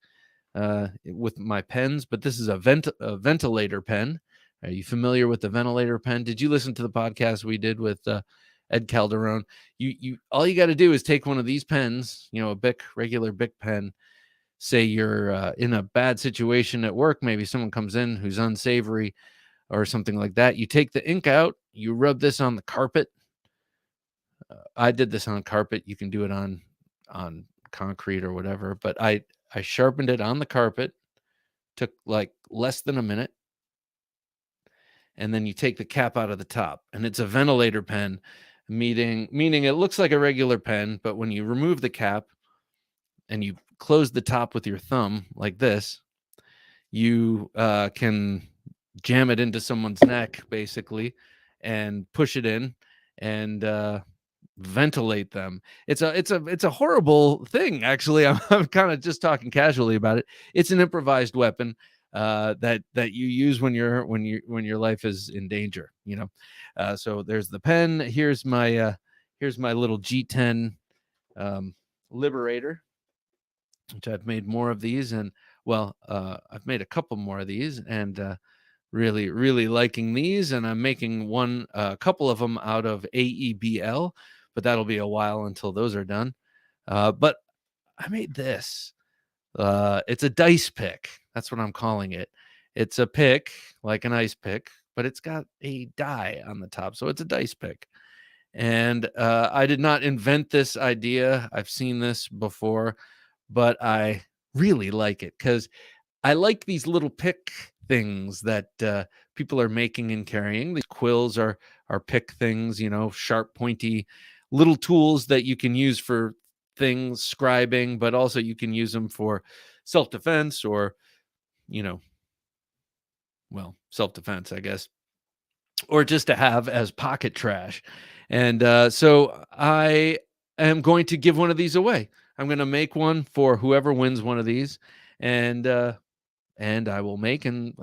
with my pens, but this is a ventilator pen. Are you familiar with the ventilator pen? Did you listen to the podcast we did with Ed Calderon? You all you got to do is take one of these pens, you know, a regular Bic pen. Say you're in a bad situation at work, maybe someone comes in who's unsavory or something like that. You take the ink out, you rub this on the carpet. I did this on carpet. You can do it on concrete or whatever, but I sharpened it on the carpet. Took like less than a minute. And then you take the cap out of the top, and it's a ventilator pen, meaning it looks like a regular pen, but when you remove the cap and you close the top with your thumb like this, you can jam it into someone's neck basically and push it in and ventilate them. It's a horrible thing, actually. I'm kind of just talking casually about it. It's an improvised weapon that you use when your life is in danger, you know. So there's the pen. Here's my little G10 Liberator, which I've made more of these, and well, I've made a couple more of these, and really liking these, and I'm making a couple of them out of AEBL, but that'll be a while until those are done. But I made this. It's a dice pick. That's what I'm calling it. It's a pick like an ice pick, but it's got a die on the top, so it's a dice pick. And I did not invent this idea. I've seen this before, but I really like it because I like these little pick things that people are making and carrying. These quills are pick things, sharp, pointy little tools that you can use for things, scribing, but also you can use them for self-defense or, you know, self-defense, I guess, or just to have as pocket trash. And so I am going to give one of these away. I'm going to make one for whoever wins one of these, and I will make and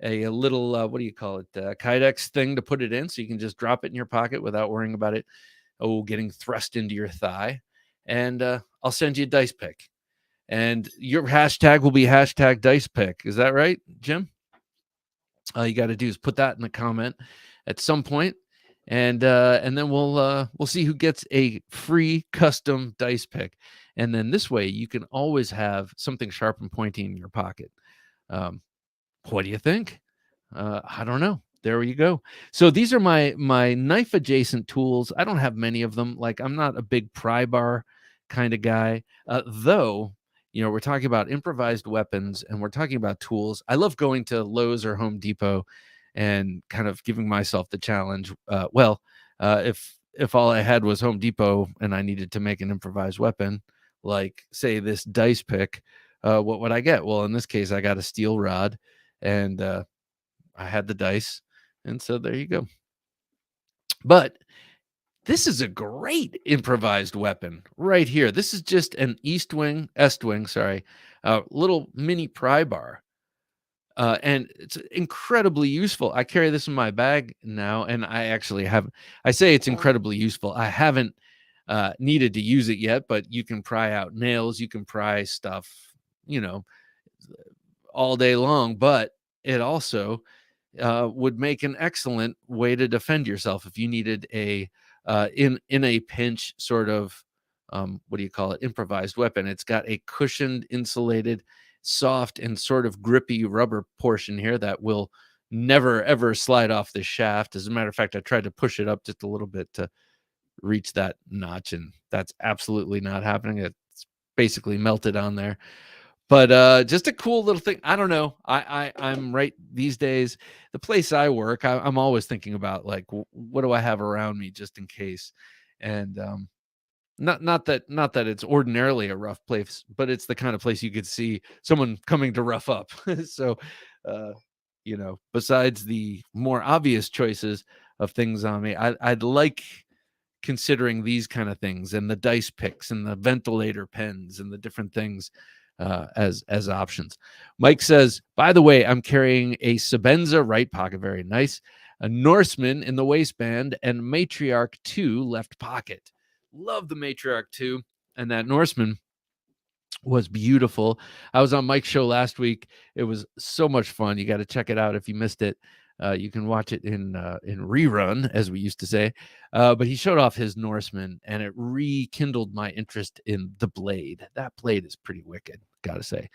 a little what do you call it, Kydex thing to put it in, so you can just drop it in your pocket without worrying about it getting thrust into your thigh. And I'll send you a dice pick, and your hashtag will be hashtag dice pick. Is that right, Jim? All you got to do is put that in the comment at some point, and then we'll see who gets a free custom dice pick. And then this way you can always have something sharp and pointy in your pocket. What do you think? I don't know. There you go. So these are my knife adjacent tools. I don't have many of them. Like, I'm not a big pry bar kind of guy, though. We're talking about improvised weapons and we're talking about tools. I love going to Lowe's or Home Depot and kind of giving myself the challenge. If all I had was Home Depot and I needed to make an improvised weapon, like say this dice pick, what would I get? Well, in this case, I got a steel rod, and I had the dice, and so there you go. But this is a great improvised weapon right here. This is just an Est wing, little mini pry bar. And it's incredibly useful. I carry this in my bag now, and I say it's incredibly useful. I haven't needed to use it yet, but you can pry out nails, you can pry stuff, all day long, but it also would make an excellent way to defend yourself if you needed a in a pinch sort of what do you call it, improvised weapon. It's got a cushioned, insulated, soft, and sort of grippy rubber portion here that will never ever slide off the shaft. As a matter of fact, I tried to push it up just a little bit to reach that notch, and that's absolutely not happening. It's basically melted on there. But just a cool little thing. I don't know. I'm right these days. The place I work, I'm always thinking about, like, what do I have around me just in case. And not that it's ordinarily a rough place, but it's the kind of place you could see someone coming to rough up. So, besides the more obvious choices of things on me, I'd like considering these kind of things and the dice picks and the ventilator pens and the different things as options. Mike says, by the way, I'm carrying a Sebenza right pocket, very nice, a Norseman in the waistband, and Matriarch 2 left pocket. Love the Matriarch 2, and that Norseman was beautiful. I was on Mike's show last week. It was so much fun. You got to check it out if you missed it. You can watch it in rerun, as we used to say. But he showed off his Norseman, and it rekindled my interest in the blade. That blade is pretty wicked, gotta say.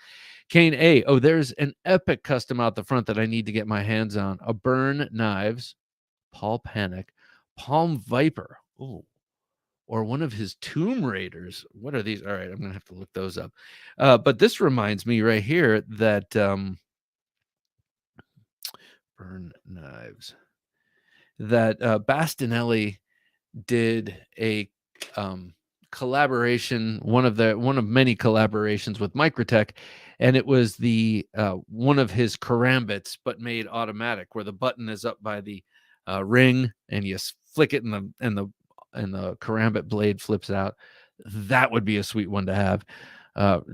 Kane A. Oh, there's an epic custom out the front that I need to get my hands on. A Burn Knives, Paul Panic, Palm Viper. Oh, or one of his Tomb Raiders. What are these? All right, I'm gonna have to look those up. But this reminds me right here that Burn Knives, that Bastinelli did a collaboration, one of many collaborations with Microtech, and it was the one of his karambits, but made automatic, where the button is up by the ring, and you flick it, and the karambit blade flips out. That would be a sweet one to have.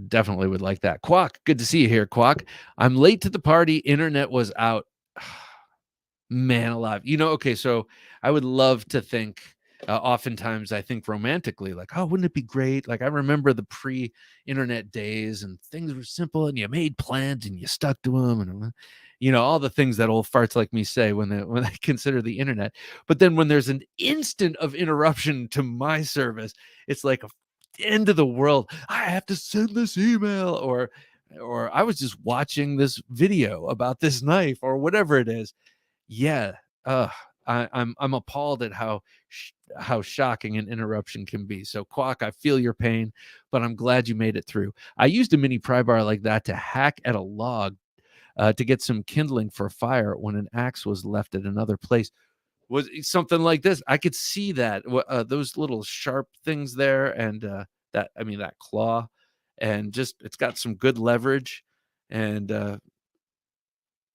Definitely would like that. Quack, good to see you here, Quack. I'm late to the party. Internet was out. Man alive. Okay, so I would love to think, oftentimes I think romantically, like, oh, wouldn't it be great? Like, I remember the pre-internet days, and things were simple, and you made plans and you stuck to them, and all the things that old farts like me say when they consider the internet. But then when there's an instant of interruption to my service, it's like end of the world. I have to send this email, or I was just watching this video about this knife, or whatever it is. Yeah. I'm appalled at how shocking an interruption can be. So Quack, I feel your pain, but I'm glad you made it through. I used a mini pry bar like that to hack at a log to get some kindling for fire when an axe was left at another place. Was something like this? I could see that those little sharp things there, and that claw, and just it's got some good leverage, and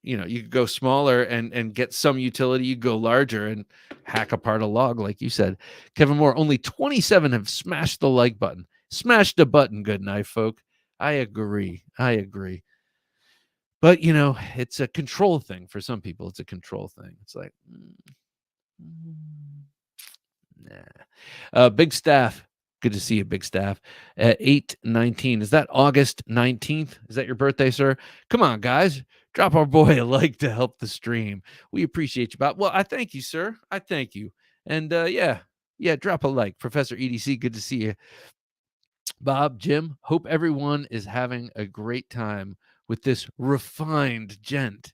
you could go smaller and get some utility. You go larger and hack apart a log, like you said. Kevin Moore, only 27 have smashed the like button. Smash the button, good knife folk. I agree. But it's a control thing for some people. It's a control thing. It's like, nah. Big Staff. Good to see you, Big Staff. At 8/19. Is that August 19th? Is that your birthday, sir? Come on, guys. Drop our boy a like to help the stream. We appreciate you, Bob. Well, I thank you, sir. I thank you. And yeah, drop a like. Professor EDC, good to see you. Bob, Jim, hope everyone is having a great time with this refined gent.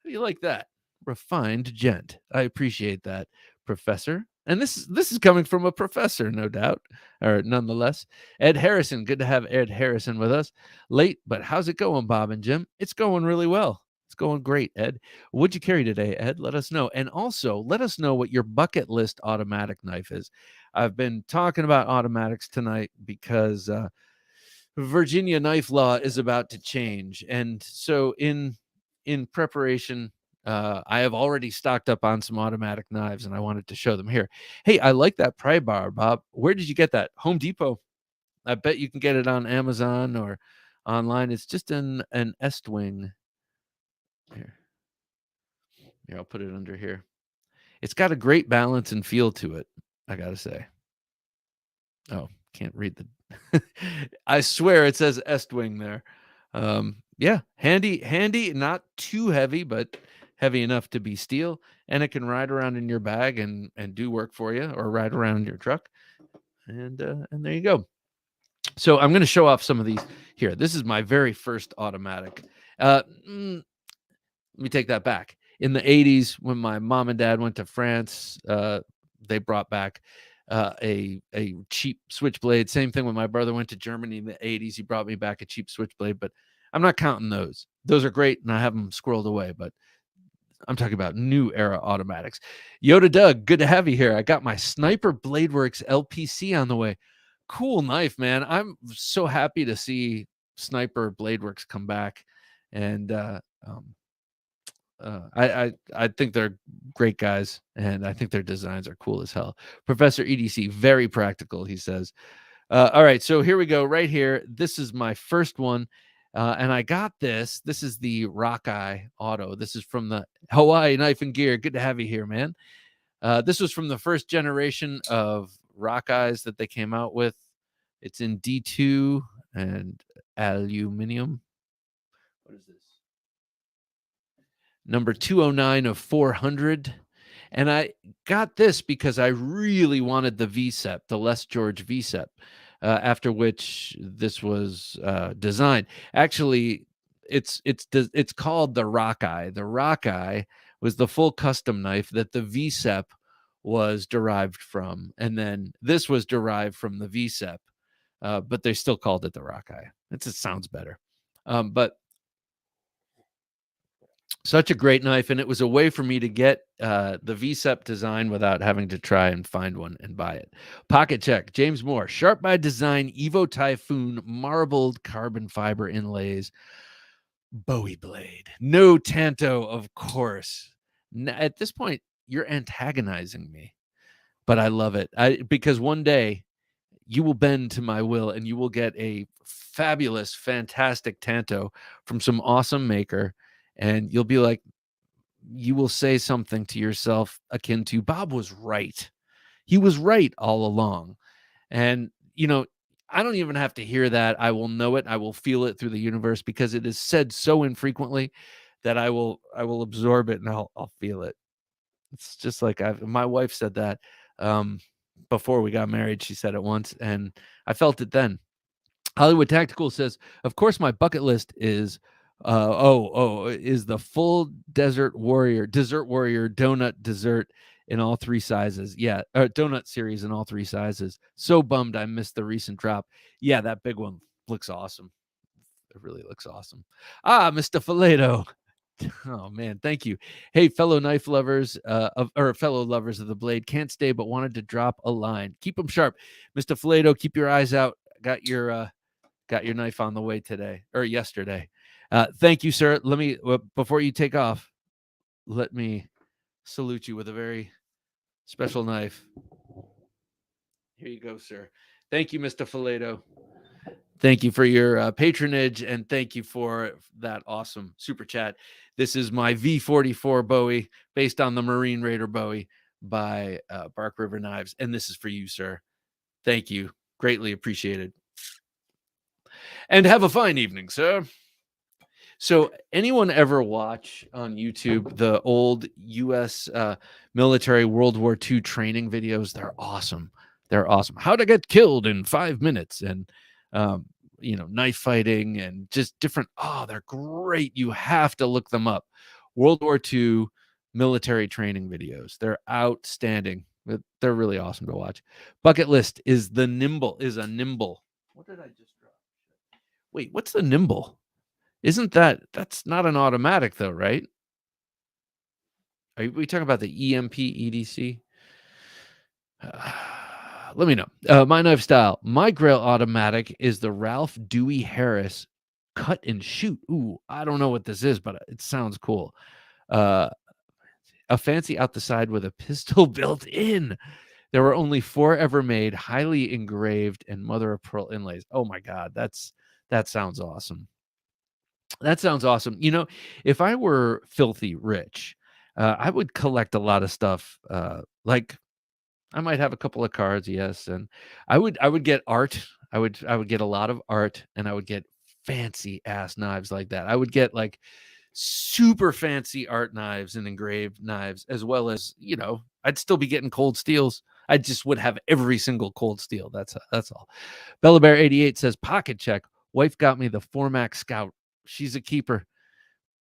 How do you like that? Refined gent. I appreciate that, Professor. And this is coming from a professor, no doubt, or nonetheless. Ed Harrison, good to have Ed Harrison with us. Late, but how's it going, Bob and Jim? It's going really well. It's going great, Ed. What'd you carry today, Ed? Let us know. And also, let us know what your bucket list automatic knife is. I've been talking about automatics tonight because Virginia knife law is about to change. And so in preparation, I have already stocked up on some automatic knives, and I wanted to show them here. Hey, I like that pry bar, Bob. Where did you get that? Home Depot. I bet you can get it on Amazon or online. It's just an Estwing. Here, I'll put it under here. It's got a great balance and feel to it, I gotta say. Oh, can't read the I swear it says Estwing there. Yeah, handy, not too heavy, but heavy enough to be steel, and it can ride around in your bag and do work for you, or ride around in your truck. And there you go. So I'm going to show off some of these here. This is my very first automatic. Let me take that back. In the 80s, when my mom and dad went to France, they brought back a cheap switchblade. Same thing when my brother went to Germany in the 80s. He brought me back a cheap switchblade, but I'm not counting those. Those are great, and I have them squirreled away, but I'm talking about new era automatics. Yoda Doug, good to have you here. I got my Sniper Bladeworks LPC on the way. Cool knife, man. I'm so happy to see Sniper Bladeworks come back, and I think they're great guys, and I think their designs are cool as hell. Professor EDC, very practical, he says. All right, so here we go. Right here, this is my first one, and I got this. This is the Rockeye Auto. This is from the Hawaii Knife and Gear. Good to have you here, man. This was from the first generation of Rockeyes that they came out with. It's in D2 and aluminum. What is this? Number 209 of 400. And I got this because I really wanted the VSEP, the Les George VSEP, after which this was designed. Actually, it's called the Rockeye. The Rockeye was the full custom knife that the VSEP was derived from, and then this was derived from the VSEP, but they still called it the Rockeye. It just sounds better. But such a great knife, and it was a way for me to get the VSEP design without having to try and find one and buy it. Pocket Check, James Moore, Sharp by Design, Evo Typhoon, marbled carbon fiber inlays, Bowie blade. No Tanto, of course. At this point, you're antagonizing me, but I love it. Because one day you will bend to my will and you will get a fabulous, fantastic Tanto from some awesome maker. And you'll be like, you will say something to yourself akin to, Bob was right. He was right all along. And, I don't even have to hear that. I will know it. I will feel it through the universe because it is said so infrequently that I will absorb it and I'll feel it. It's just like my wife said that. before we got married. She said it once, and I felt it then. Hollywood Tactical says, of course, my bucket list is is the full dessert warrior donut dessert in all 3 sizes. Yeah, donut series in all 3 sizes. So bummed I missed the recent drop. Yeah, that big one looks awesome. It really looks awesome. Mr. Fileto. Oh man, thank you. Hey, fellow knife lovers or fellow lovers of the blade, can't stay but wanted to drop a line. Keep them sharp. Mr. Fileto, keep your eyes out. Got your knife on the way today or yesterday. Thank you, sir. Let me before you take off, let me salute you with a very special knife. Here you go, sir. Thank you, Mr. Fileto. Thank you for your patronage, and thank you for that awesome super chat. This is my V44 Bowie, based on the Marine Raider Bowie by Bark River Knives, and this is for you, sir. Thank you. Greatly appreciated. And have a fine evening, sir. So, anyone ever watch on YouTube the old U.S. Military World War II training videos? They're awesome. They're awesome. How to get killed in 5 minutes, and knife fighting and just different. Oh, they're great. You have to look them up. World War II military training videos. They're outstanding. They're really awesome to watch. Bucket list is a nimble. What did I just drop? Wait, what's the nimble? Isn't that's not an automatic though, right? Are we talking about the EMP EDC? Let me know. My knife style. My Grail automatic is the Ralph Dewey Harris cut and shoot. Ooh, I don't know what this is, but it sounds cool. A fancy out the side with a pistol built in. There were only 4 ever made, highly engraved, and mother of pearl inlays. Oh my God, that sounds awesome. That sounds awesome. If I were filthy rich, I would collect a lot of stuff. Like I might have a couple of cards, yes, and I would get art. I would get a lot of art, and I would get fancy ass knives like that. I would get like super fancy art knives and engraved knives, as well as I'd still be getting cold steels. I just would have every single cold steel. That's all. Bella Bear 88 says pocket check. Wife got me the Formac Scout. She's a keeper,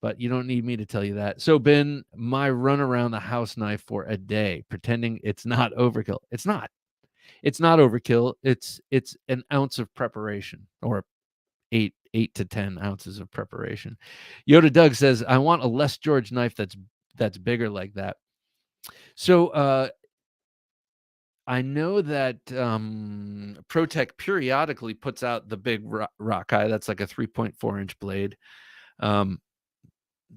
but you don't need me to tell you that. So, Ben, my run around the house knife for a day, pretending it's not overkill. It's not. It's not overkill. It's an ounce of preparation, or 8 to 10 ounces of preparation. Yoda Doug says, I want a Les George knife that's bigger like that. So, I know that ProTech periodically puts out the big rock eye. That's like a 3.4-inch blade.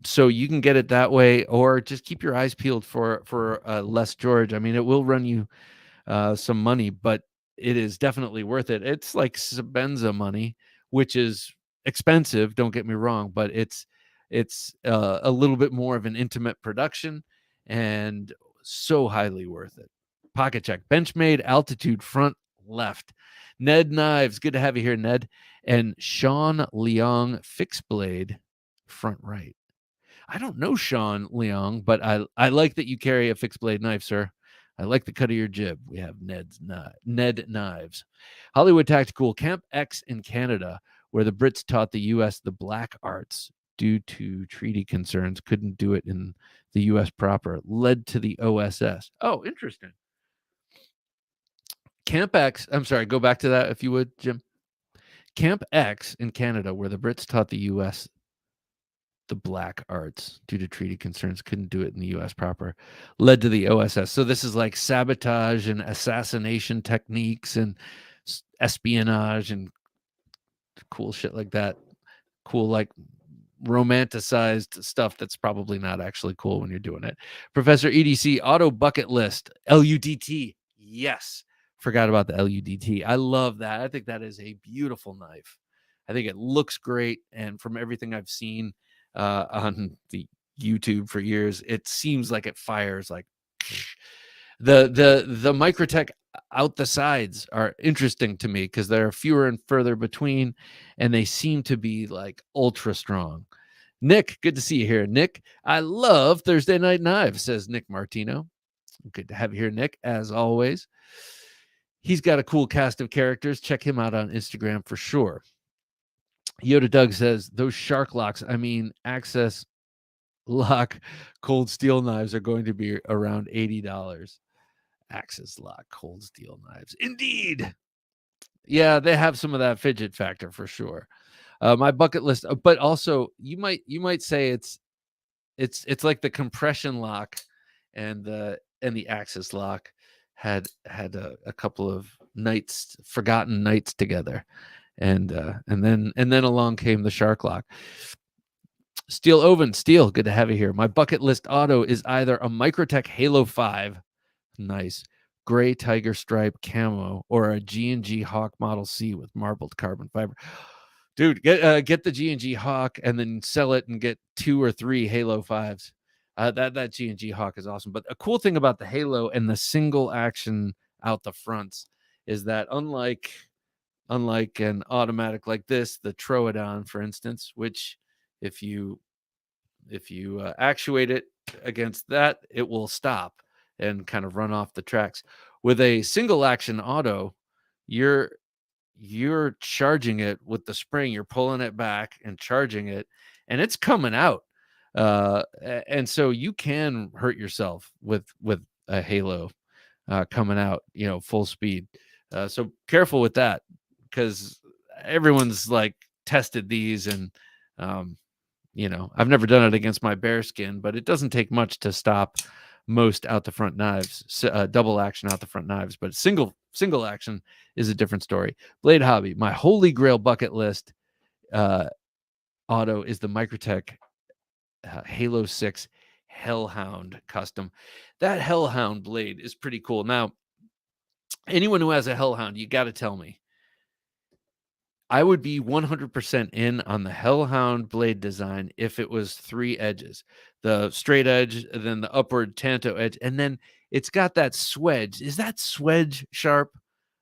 So you can get it that way, or just keep your eyes peeled for Les George. I mean, it will run you some money, but it is definitely worth it. It's like Sebenza money, which is expensive. Don't get me wrong, but it's a little bit more of an intimate production, and so highly worth it. Pocket check, Benchmade altitude front left. Ned Knives, good to have you here, Ned. And Sean Leong fixed blade front right. I don't know Sean Leong, but I like that you carry a fixed blade knife, sir. I like the cut of your jib. We have Ned Knives. Hollywood Tactical, Camp X in Canada, where the Brits taught the U.S. the black arts due to treaty concerns, couldn't do it in the U.S. proper, led to the OSS. Oh, interesting. Camp X, I'm sorry, go back to that if you would, Jim. Camp X in Canada, where the Brits taught the U.S. the black arts due to treaty concerns, couldn't do it in the U.S. proper, led to the OSS. So this is like sabotage and assassination techniques and espionage and cool shit like that. Cool, like romanticized stuff that's probably not actually cool when you're doing it. Professor EDC, auto bucket list, LUDT. Yes. Forgot about the LUDT. I love that. I think that is a beautiful knife. I think it looks great. And from everything I've seen on the YouTube for years, it seems like it fires like the Microtech out the sides are interesting to me because they're fewer and further between, and they seem to be like ultra strong. Nick, good to see you here. Nick, I love Thursday Night Knives, says Nick Martino. Good to have you here, Nick, as always. he's got a cool cast of characters. Check him out on Instagram for sure. Yoda Doug says those shark locks, I mean, access lock cold steel knives are going to be around $80. Access lock cold steel knives, indeed. Yeah, they have some of that fidget factor for sure. My bucket list, but also you might say it's like the compression lock and the access lock had a couple of forgotten nights together, and then along came the shark lock. Steel Oven, good to have you here. My bucket list auto is either a Microtech Halo 5, nice, gray tiger stripe camo, or a G&G Hawk Model C with marbled carbon fiber. Dude, get the G&G Hawk and then sell it and get 2 or 3 Halo 5s. That G&G Hawk is awesome. But a cool thing about the Halo and the single action out the fronts is that unlike an automatic like this, the Troodon, for instance, which if you actuate it against that, it will stop and kind of run off the tracks. With a single action auto, you're charging it with the spring. You're pulling it back and charging it, and it's coming out. And so you can hurt yourself with a Halo coming out, full speed. So careful with that, because everyone's like tested these, and I've never done it against my bearskin, but it doesn't take much to stop most out the front knives, double action out the front knives, but single action is a different story. Blade Hobby, my holy grail bucket list auto is the Microtech Halo 6 Hellhound custom. That Hellhound blade is pretty cool. Now, anyone who has a Hellhound, you got to tell me. I would be 100% in on the Hellhound blade design if it was 3 edges. The straight edge, then the upward Tanto edge, and then it's got that swedge. Is that swedge sharp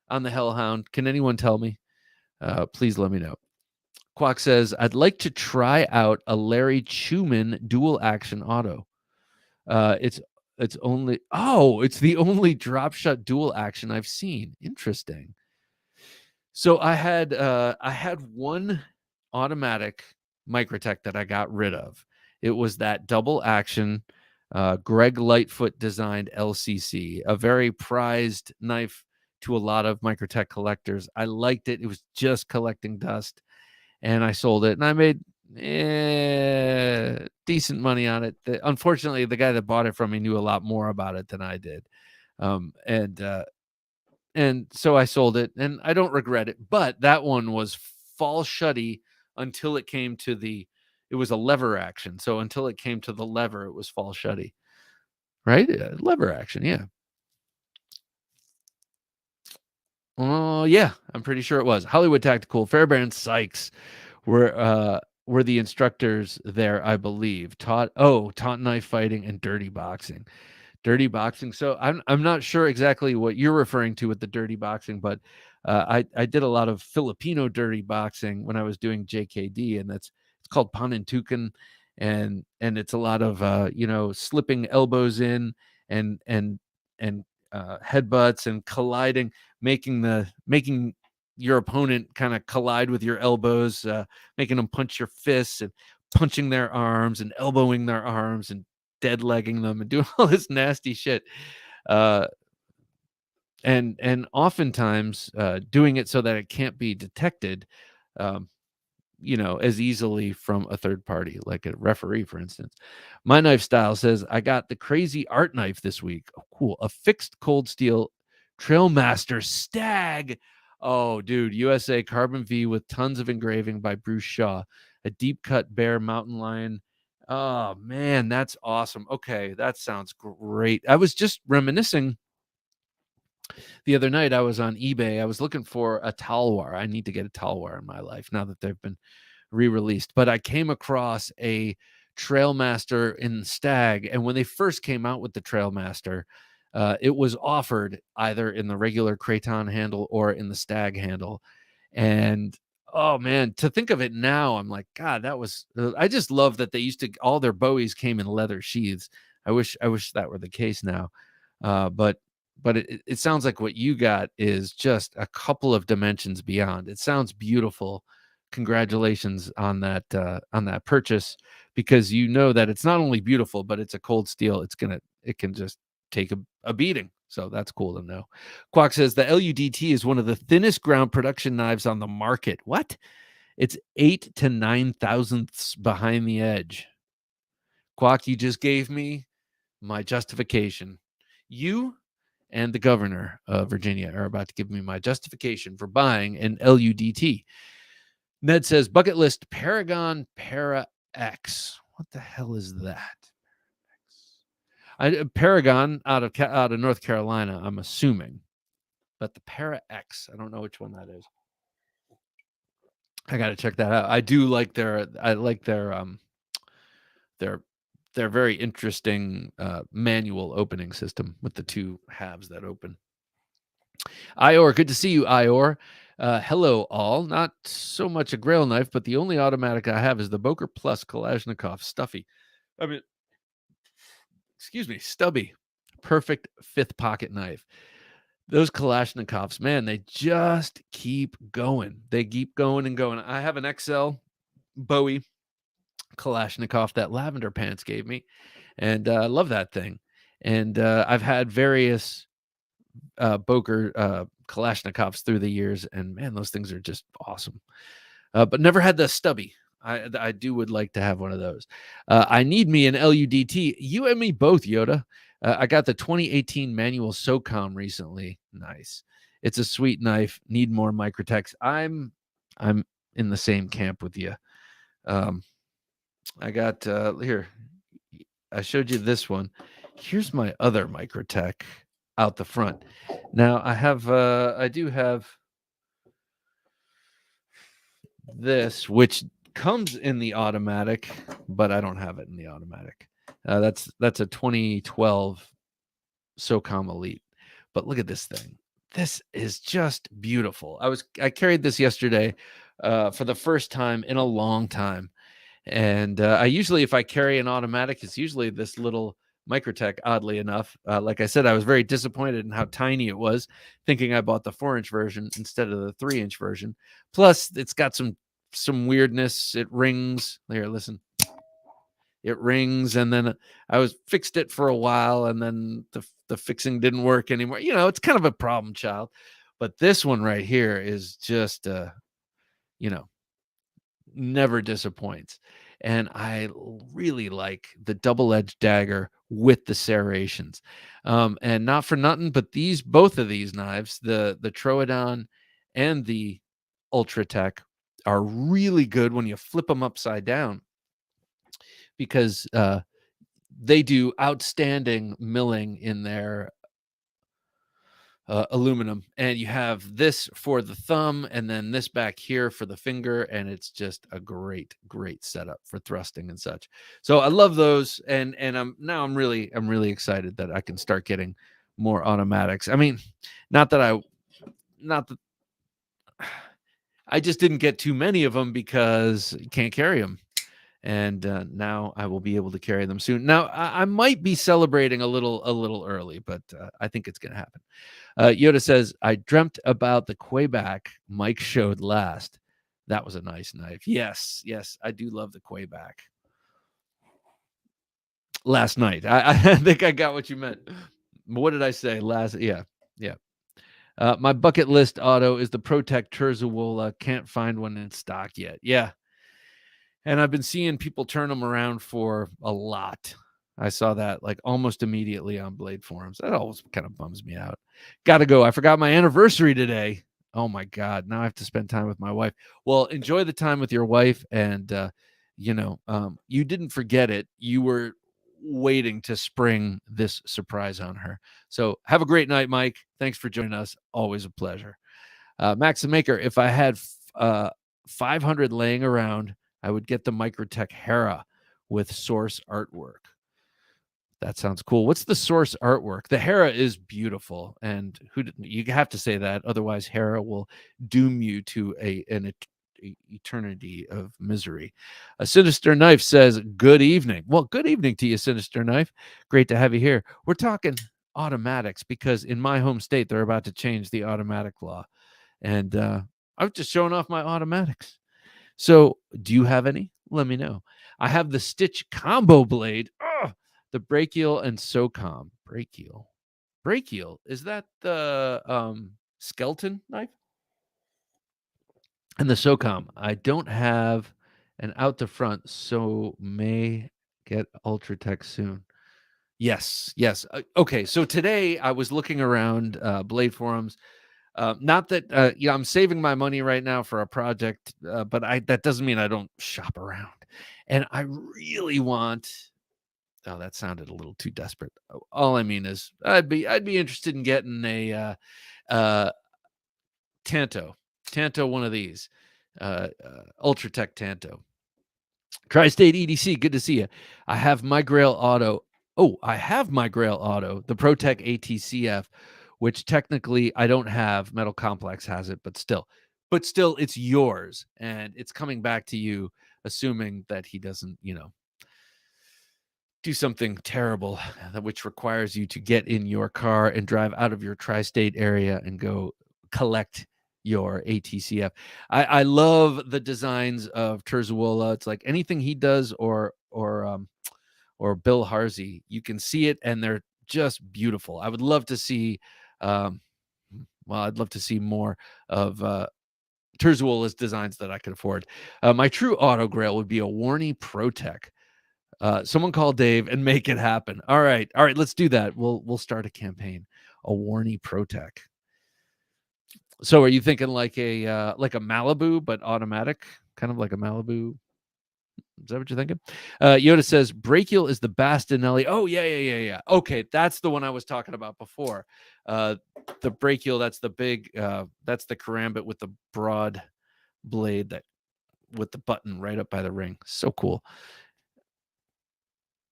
on the Hellhound? Can anyone tell me? Please let me know. Quack says, I'd like to try out a Larry Chuman dual action auto. It's the only drop shot dual action I've seen. Interesting. So I had one automatic Microtech that I got rid of. It was that double action Greg Lightfoot designed LCC, a very prized knife to a lot of Microtech collectors. I liked it. It was just collecting dust, and I sold it, and I made decent money on it. Unfortunately, the guy that bought it from me knew a lot more about it than I did. And so I sold it, and I don't regret it. But that one was fall shutty until it came to it was a lever action. So until it came to the lever, it was fall shutty. Right? Lever action, yeah. Oh, yeah, I'm pretty sure it was. Hollywood Tactical, Fairbairn Sykes were the instructors there, I believe. Taught knife fighting and dirty boxing. Dirty boxing. So I'm not sure exactly what you're referring to with the dirty boxing, but I did a lot of Filipino dirty boxing when I was doing JKD, and it's called Panantukan, and it's a lot of slipping elbows in and headbutts and colliding, making your opponent kind of collide with your elbows, making them punch your fists and punching their arms and elbowing their arms and dead legging them and doing all this nasty shit, and oftentimes doing it so that it can't be detected as easily from a third party, like a referee, for instance. My Knife Style says, I got the crazy art knife this week. Oh, cool. A fixed cold steel Trailmaster Stag. Oh, dude, USA Carbon V with tons of engraving by Bruce Shaw. A deep cut bear mountain lion. Oh, man, that's awesome. Okay, that sounds great. I was just reminiscing the other night. I was on eBay. I was looking for a Talwar. I need to get a Talwar in my life now that they've been re-released. But I came across a Trailmaster in Stag. And when they first came out with the Trailmaster, it was offered either in the regular Kraton handle or in the Stag handle. And oh man, to think of it now, I'm like, God, that was. I just love that they used to. All their Bowies came in leather sheaths. I wish that were the case now. But but it sounds like what you got is just a couple of dimensions beyond. It sounds beautiful. Congratulations on that purchase, because you know that it's not only beautiful, but it's a cold steel. It can just take a beating. So that's cool to know. Quack says the LUDT is one of the thinnest ground production knives on the market. What? It's 8 to 9 thousandths behind the edge. Quack, you just gave me my justification. You and the governor of Virginia are about to give me my justification for buying an LUDT. Ned says bucket list Paragon Para X. What the hell is that? Paragon out of North Carolina, I'm assuming, but the Para X, I don't know which one that is. I got to check that out. I do like their their very interesting manual opening system with the two halves that open. Ior, good to see you, Ior. Hello, all. Not so much a Grail knife, but the only automatic I have is the Boker Plus Kalashnikov Stuffy. I mean, excuse me, stubby. Perfect fifth pocket knife. Those Kalashnikovs, man, they just keep going. They keep going and going. I have an XL Bowie Kalashnikov that Lavender Pants gave me, and I love that thing. And I've had various Boker Kalashnikovs through the years, and man, those things are just awesome. But never had the stubby. I would like to have one of those. I need me an LUDT. You and me both, Yoda. I got the 2018 manual Socom recently. Nice. It's a sweet knife. Need more Microtechs. I'm in the same camp with you. I got here. I showed you this one. Here's my other Microtech out the front. Now I do have this, which comes in the automatic, but I don't have it in the automatic. That's a 2012 Socom Elite. But look at this thing. This is just beautiful. I carried this yesterday for the first time in a long time. And I usually, if I carry an automatic, it's usually this little Microtech, oddly enough. Like I said, I was very disappointed in how tiny it was, thinking I bought the 4-inch version instead of the 3-inch version. Plus, it's got some weirdness. It rings. Here, listen. It rings, and then I was fixed it for a while, and then the fixing didn't work anymore. You know, it's kind of a problem child. But this one right here is just, never disappoints. And I really like the double-edged dagger with the serrations. And not for nothing, but both of these knives, the Troodon and the Ultratech, are really good when you flip them upside down, because they do outstanding milling in their aluminum, and you have this for the thumb and then this back here for the finger, and it's just a great setup for thrusting and such. So I love those, and I'm really excited that I can start getting more automatics. I mean, not that I just didn't get too many of them because you can't carry them. And now I will be able to carry them soon. Now I might be celebrating a little early, but I think it's going to happen. Yoda says, I dreamt about the Quayback Mike showed last. That was a nice knife. Yes, I do love the Quayback. Last night. I think I got what you meant. What did I say? Yeah. My bucket list auto is the Protect Terzawola. Can't find one in stock yet. Yeah. And I've been seeing people turn them around for a lot. I saw that like almost immediately on Blade forums. That always kind of bums me out. Got to go. I forgot my anniversary today. Oh my God. Now I have to spend time with my wife. Well, enjoy the time with your wife. And, you didn't forget it. You were waiting to spring this surprise on her. So have a great night, Mike. Thanks for joining us. Always a pleasure. Max the Maker, if I had 500 laying around, I would get the Microtech Hera with source artwork. That sounds cool. What's the source artwork? The Hera is beautiful, and you have to say that, otherwise Hera will doom you to an eternity of misery. A Sinister Knife says, good evening. Well, good evening to you, Sinister Knife. Great to have you here. We're talking automatics, because in my home state, they're about to change the automatic law. And I was just showing off my automatics. So do you have any? Let me know. I have the Stitch Combo Blade, the Brachial and Socom. Brachial. Is that the skeleton knife? And the Socom. I don't have an out the front, so may get Ultratech soon. Yes. Okay, so today I was looking around Blade forums. Not that I'm saving my money right now for a project, but that doesn't mean I don't shop around. And I really want. Oh, that sounded a little too desperate. All I mean is I'd be interested in getting a Tanto, one of these, Ultratech Tanto. Tri-State EDC, good to see you. I have my Grail Auto. Oh, I have my Grail Auto, the ProTech ATCF, which technically I don't have. Metal Complex has it, but still, it's yours, and it's coming back to you, assuming that he doesn't, do something terrible, which requires you to get in your car and drive out of your tri-state area and go collect your ATCF. I love the designs of Terzuola. It's like anything he does or Bill Harsey, you can see it and they're just beautiful. I would love to see I'd love to see more of Terzuola's designs that I could afford. My true auto grail would be a Warney ProTech. Someone call Dave and make it happen. All right, let's do that. We'll start a campaign. A Warney ProTech. So, are you thinking like a Malibu but automatic, kind of like a Malibu? Is that what you're thinking? Yoda says Brachial is the Bastinelli. Oh yeah. Okay, that's the one I was talking about before. The Brachial, that's the big, that's the Karambit with the broad blade that with the button right up by the ring. So cool.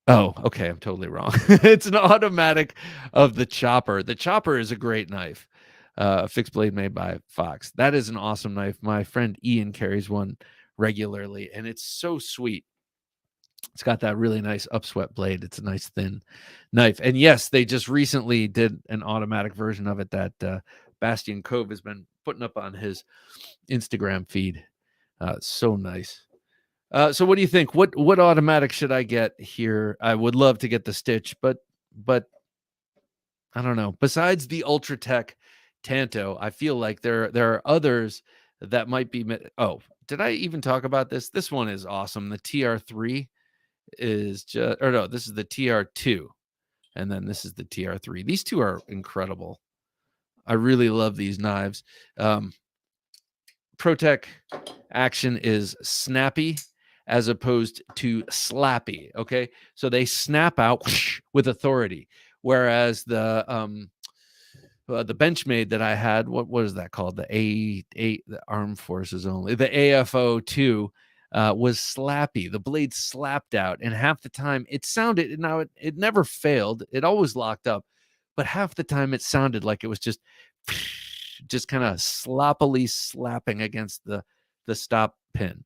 Oh, okay. I'm totally wrong. It's an automatic of the Chopper. The Chopper is a great knife. A fixed blade made by Fox. That is an awesome knife. My friend Ian carries one regularly, and it's so sweet. It's got that really nice upswept blade. It's a nice thin knife. And yes, they just recently did an automatic version of it that Bastian Cove has been putting up on his Instagram feed. So nice. So what do you think? What automatic should I get here? I would love to get the Stitch, but I don't know. Besides the Ultratech Tanto, I feel like there are others that might be. Oh, did I even talk about this? This one is awesome. The TR3 is just, or no, this is the TR2, and then this is the TR3. These two are incredible. I really love these knives. ProTech action is snappy as opposed to slappy. Okay, so they snap out with authority, whereas the Benchmade that I had, what is that called? The A8, the Armed Forces only, the AFO2 was slappy. The blade slapped out, and half the time it sounded. Now it never failed. It always locked up, but half the time it sounded like it was just kind of sloppily slapping against the stop pin.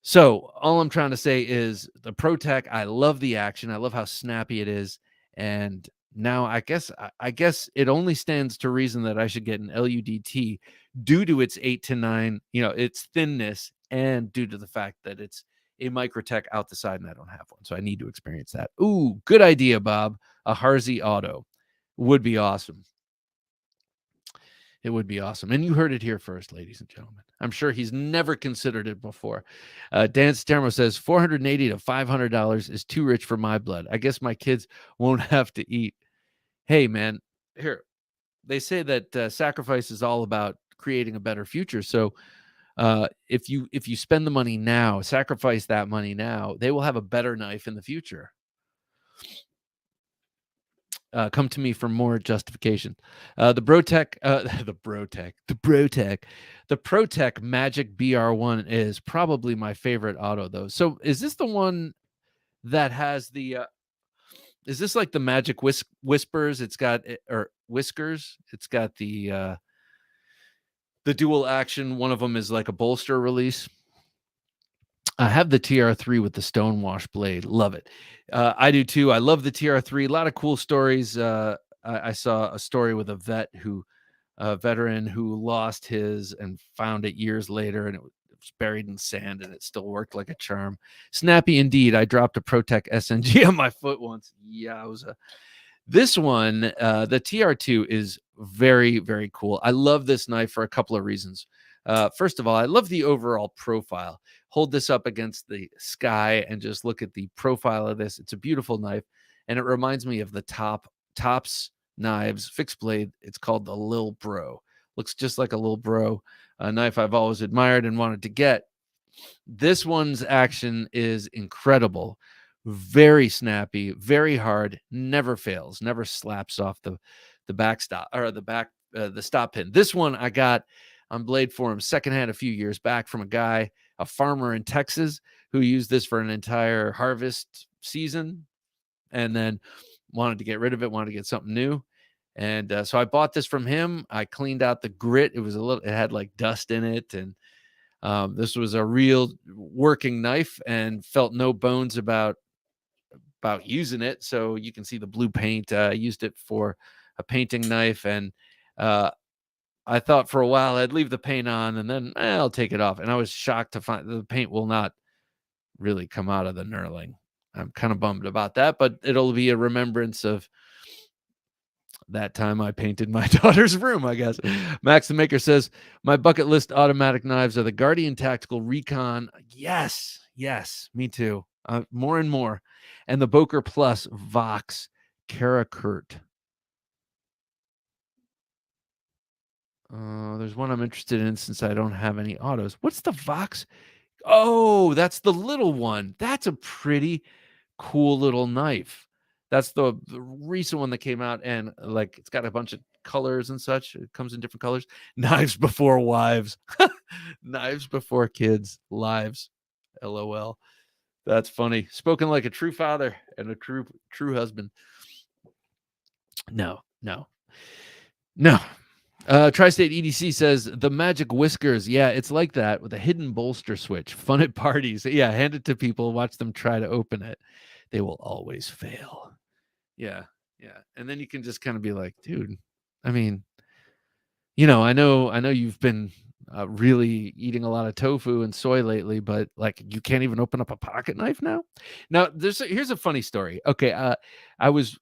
So all I'm trying to say is the ProTech, I love the action. I love how snappy it is. And now I guess it only stands to reason that I should get an LUDT due to its 8 to 9, its thinness, and due to the fact that it's a Microtech out the side and I don't have one. So I need to experience that. Ooh, good idea, Bob. A Harsey Auto would be awesome. It would be awesome. And you heard it here first, ladies and gentlemen. I'm sure he's never considered it before. Dan Stermo says $480 to $500 is too rich for my blood. I guess my kids won't have to eat. Hey, man, here, they say that sacrifice is all about creating a better future. So if you spend the money now, sacrifice that money now, they will have a better knife in the future. Come to me for more justification. The ProTech Magic BR1 is probably my favorite auto, though. So is this the one that has the? Is this like the Magic Whispers? It's got or Whiskers. It's got the dual action. One of them is like a bolster release. I have the TR3 with the stonewash blade. Love it. I do too. I love the TR3. A lot of cool stories I saw a story with a veteran who lost his and found it years later, and it was buried in sand, and it still worked like a charm. Snappy indeed. I dropped a Protec SNG on my foot once. Yowza. This one, the TR2, is very, very cool. I love this knife for a couple of reasons. First of all, I love the overall profile. Hold this up against the sky and just look at the profile of this. It's a beautiful knife, and it reminds me of the Tops knives fixed blade. It's called the Lil Bro. Looks just like a Lil Bro, a knife I've always admired and wanted to get. This one's action is incredible. Very snappy, very hard, never fails, never slaps off the backstop or the stop pin. This one I got on Blade Forum secondhand a few years back from a farmer in Texas who used this for an entire harvest season and then wanted to get rid of it, wanted to get something new. And so I bought this from him. I cleaned out the grit. It had like dust in it. And this was a real working knife and felt no bones about using it. So you can see the blue paint. I used it for a painting knife, and I thought for a while I'd leave the paint on and then I'll take it off. And I was shocked to find the paint will not really come out of the knurling. I'm kind of bummed about that, but it'll be a remembrance of that time I painted my daughter's room, I guess. Max the Maker says, my bucket list automatic knives are the Guardian Tactical Recon. Yes, me too. More and more. And the Boker Plus Vox Karakurt. There's one I'm interested in since I don't have any autos. What's the Vox? Oh, that's the little one. That's a pretty cool little knife. That's the recent one that came out, and like it's got a bunch of colors and such. It comes in different colors. Knives before wives. Knives before kids. Lives. LOL. That's funny. Spoken like a true father and a true husband. No. Tri-State EDC says the magic whiskers. Yeah, it's like that with a hidden bolster switch. Fun at parties. Yeah, hand it to people. Watch them try to open it. They will always fail. Yeah. And then you can just kind of be like, dude, I mean, I know you've been really eating a lot of tofu and soy lately, but like you can't even open up a pocket knife now. Now here's a funny story. Okay, I was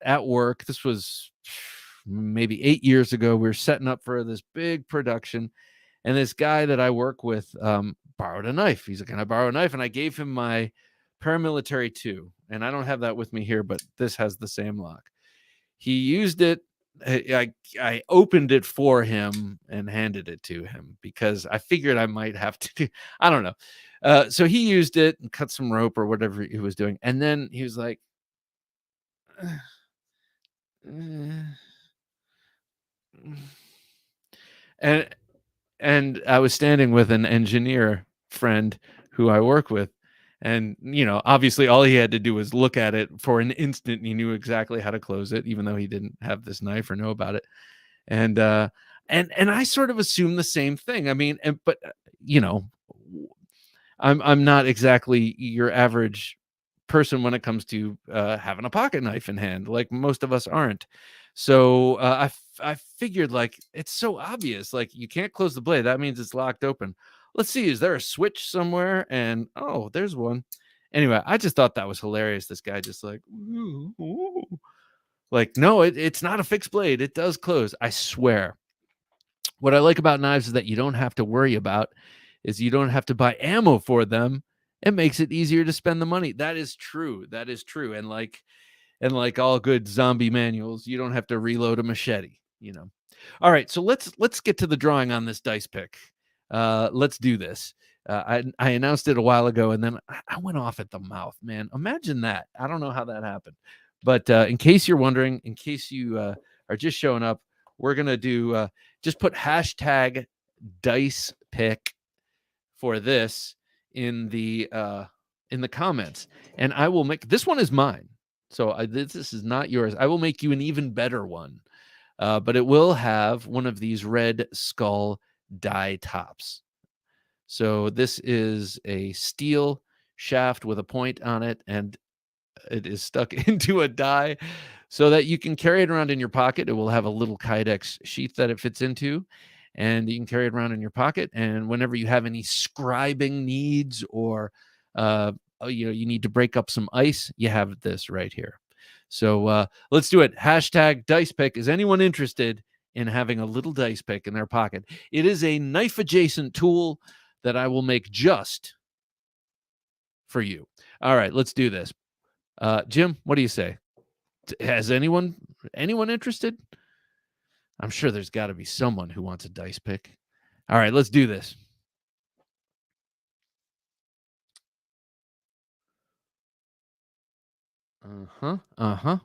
at work. This was maybe 8 years ago. We were setting up for this big production, and this guy that I work with borrowed a knife. He's like, "Can I borrow a knife?" And I gave him my Paramilitary 2, and I don't have that with me here, but this has the same lock. He used it. I opened it for him and handed it to him because I figured I might have to do, I don't know. So he used it and cut some rope or whatever he was doing. And then he was like, and I was standing with an engineer friend who I work with. And, obviously all he had to do was look at it for an instant. And he knew exactly how to close it, even though he didn't have this knife or know about it. And I sort of assumed the same thing. I mean, but I'm not exactly your average person when it comes to having a pocket knife in hand. Like most of us aren't. So I figured like it's so obvious. Like you can't close the blade. That means it's locked open. Let's see. Is there a switch somewhere? And oh, there's one. Anyway, I just thought that was hilarious. This guy just like, ooh. Like, no, it's not a fixed blade. It does close. I swear. What I like about knives is that you don't have to worry about is you don't have to buy ammo for them. It makes it easier to spend the money. That is true. And like all good zombie manuals, you don't have to reload a machete, All right, so let's get to the drawing on this dice pick. Let's do this. I announced it a while ago, and then I went off at the mouth, man. Imagine that. I don't know how that happened. But in case you're wondering, in case you are just showing up, we're going to do just put hashtag dice pick for this in the comments. And I will make this one is mine. So this is not yours. I will make you an even better one. But it will have one of these red skull die tops. So this is a steel shaft with a point on it, and it is stuck into a die so that you can carry it around in your pocket. It will have a little Kydex sheath that it fits into, and you can carry it around in your pocket. And whenever you have any scribing needs, or you need to break up some ice, you have this right here. So let's do it. Hashtag dice pick. Is anyone interested in having a little dice pick in their pocket? It is a knife adjacent tool that I will make just for you. All right, let's do this. Jim, what do you say? Has anyone interested? I'm sure there's got to be someone who wants a dice pick. All right, let's do this.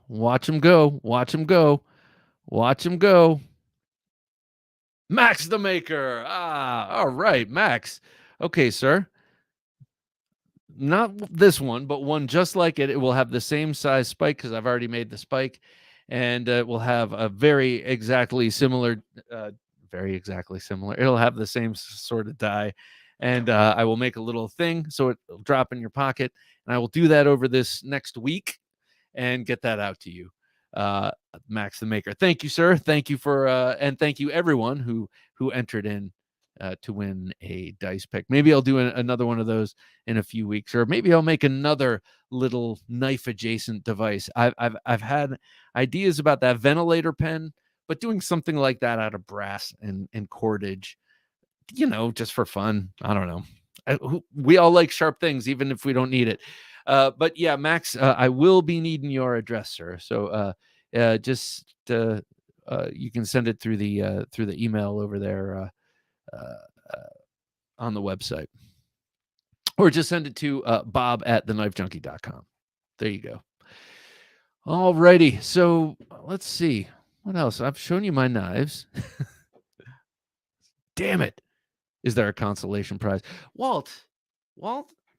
Watch him go. Watch him go. Watch him go. Max the Maker. All right, Max. Okay, sir. Not this one, but one just like it. It will have the same size spike because I've already made the spike, and it will have a very exactly similar. It'll have the same sort of die, and I will make a little thing so it'll drop in your pocket, and I will do that over this next week and get that out to you. Max the Maker. Thank you, sir. Thank you for and thank you everyone who entered in to win a dice pick. Maybe I'll do another one of those in a few weeks, or maybe I'll make another little knife adjacent device. I've had ideas about that ventilator pen, but doing something like that out of brass and cordage, just for fun. I don't know. We all like sharp things, even if we don't need it. But yeah, Max, I will be needing your address, sir. So just you can send it through the email over there on the website, or just send it to bob@thenifejunkie.com. There you go. All righty. So let's see what else. I've shown you my knives. Damn it. Is there a consolation prize? Walt,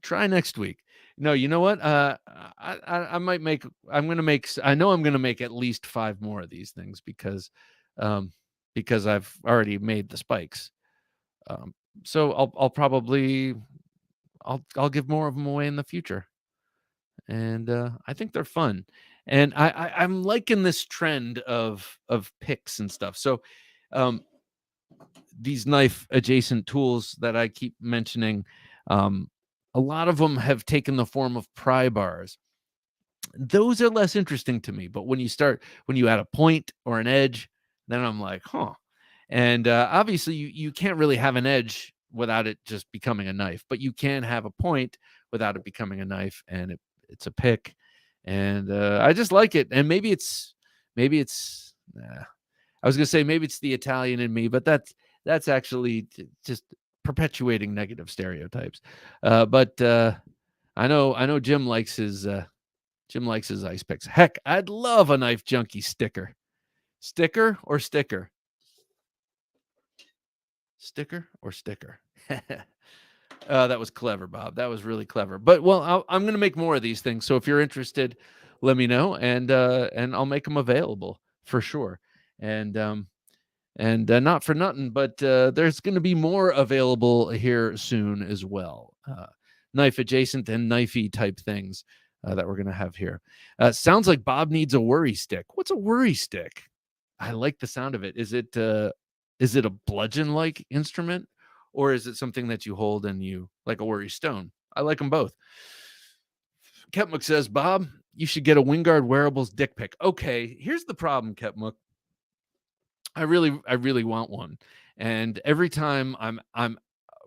try next week. No, you know what? I might make. I'm gonna make. I know I'm gonna make at least 5 more of these things because I've already made the spikes. So I'll probably I'll give more of them away in the future, and I think they're fun. And I'm liking this trend of picks and stuff. So these knife adjacent tools that I keep mentioning, a lot of them have taken the form of pry bars. Those are less interesting to me, but when you add a point or an edge, then I'm like, huh. And obviously you can't really have an edge without it just becoming a knife, but you can have a point without it becoming a knife, and it's a pick. And I just like it. And maybe it's I was gonna say maybe it's the Italian in me, but that's actually just perpetuating negative stereotypes. But I know Jim likes his ice picks. Heck, I'd love a Knife Junkie sticker. Sticker or sticker? Sticker or sticker? That was clever, Bob. That was really clever. But I'm going to make more of these things. So if you're interested, let me know, and I'll make them available for sure. And not for nothing, but there's going to be more available here soon as well. Knife adjacent and knifey type things that we're going to have here. Sounds like Bob needs a worry stick. What's a worry stick? I like the sound of it. Is it a bludgeon-like instrument, or is it something that you hold and you like a worry stone? I like them both. Ketmuk says, Bob, you should get a Wingard Wearables dick pic. Okay, here's the problem, Ketmuk. I really want one, and every time I'm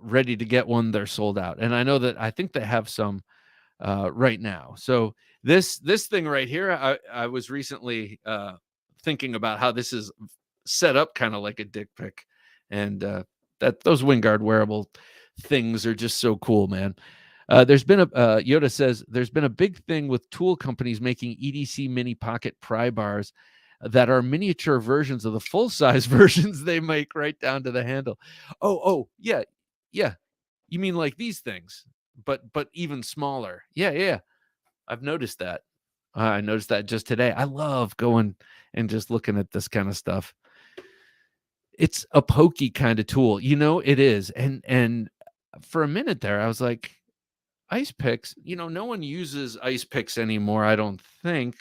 ready to get one, they're sold out. And I know that I think they have some right now. So this thing right here, I was recently thinking about how this is set up kind of like a dick pic, and that those Wingard wearable things are just so cool, man. There's been Yoda says there's been a big thing with tool companies making EDC mini pocket pry bars that are miniature versions of the full size versions they make, right down to the handle. Oh, yeah. You mean like these things, but even smaller. Yeah. I've noticed that. I noticed that just today. I love going and just looking at this kind of stuff. It's a pokey kind of tool, it is. And for a minute there, I was like, ice picks, no one uses ice picks anymore, I don't think.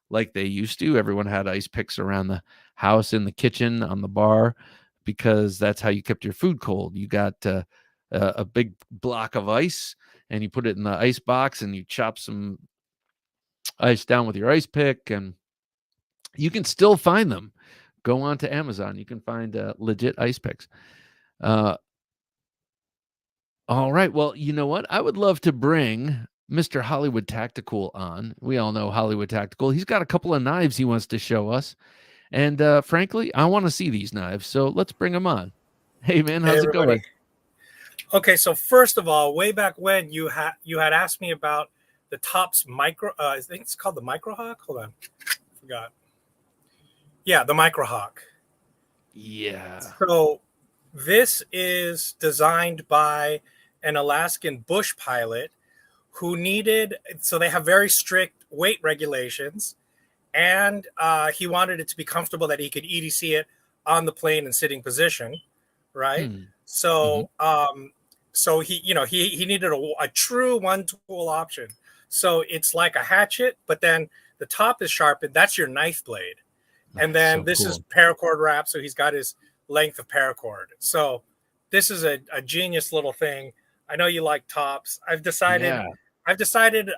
like they used to. Everyone had ice picks around the house, in the kitchen, on the bar, because that's how you kept your food cold. You got a big block of ice, and you put it in the ice box, and you chop some ice down with your ice pick, and you can still find them. Go on to Amazon. You can find legit ice picks. All right. Well, you know what? I would love to bring Mr. Hollywood Tactical on. We all know Hollywood Tactical. He's got a couple of knives he wants to show us. And frankly, I want to see these knives. So let's bring him on. Hey, man, how's it going? Okay, so first of all, way back when you had asked me about the Tops Micro, I think it's called the Microhawk. Hold on, I forgot. Yeah, the Microhawk. Yeah. So this is designed by an Alaskan bush pilot who needed, so they have very strict weight regulations, and he wanted it to be comfortable that he could EDC it on the plane in sitting position, right? So so he needed a true one tool option. So it's like a hatchet, but then the top is sharpened. That's your knife blade. And then so this cool. is paracord wrap, so he's got his length of paracord. So this is a genius little thing. I know you like Tops. I've decided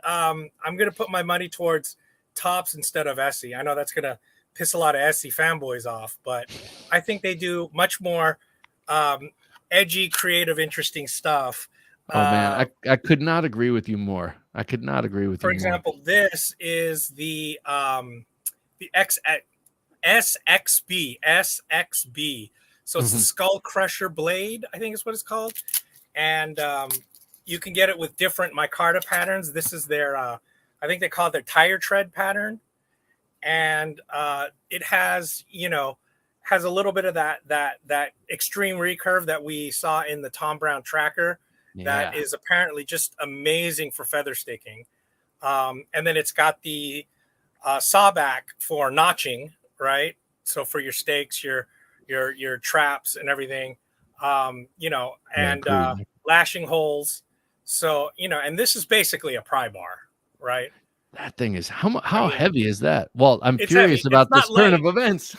I'm going to put my money towards Tops instead of Essie. I know that's going to piss a lot of Essie fanboys off, but I think they do much more edgy, creative, interesting stuff. Oh man, I could not agree with you more. I could not agree with you more. For example, this is the SXB. So it's the Skull Crusher blade, I think is what it's called. And you can get it with different micarta patterns. This is their, I think they call it their tire tread pattern. And it has, has a little bit of that extreme recurve that we saw in the Tom Brown tracker. Yeah. That is apparently just amazing for feather sticking. And then it's got the sawback for notching, right? So for your stakes, your traps and everything, and lashing holes. So, and this is basically a pry bar, right? That thing is how heavy is that? Well, I'm curious heavy. about this turn of events.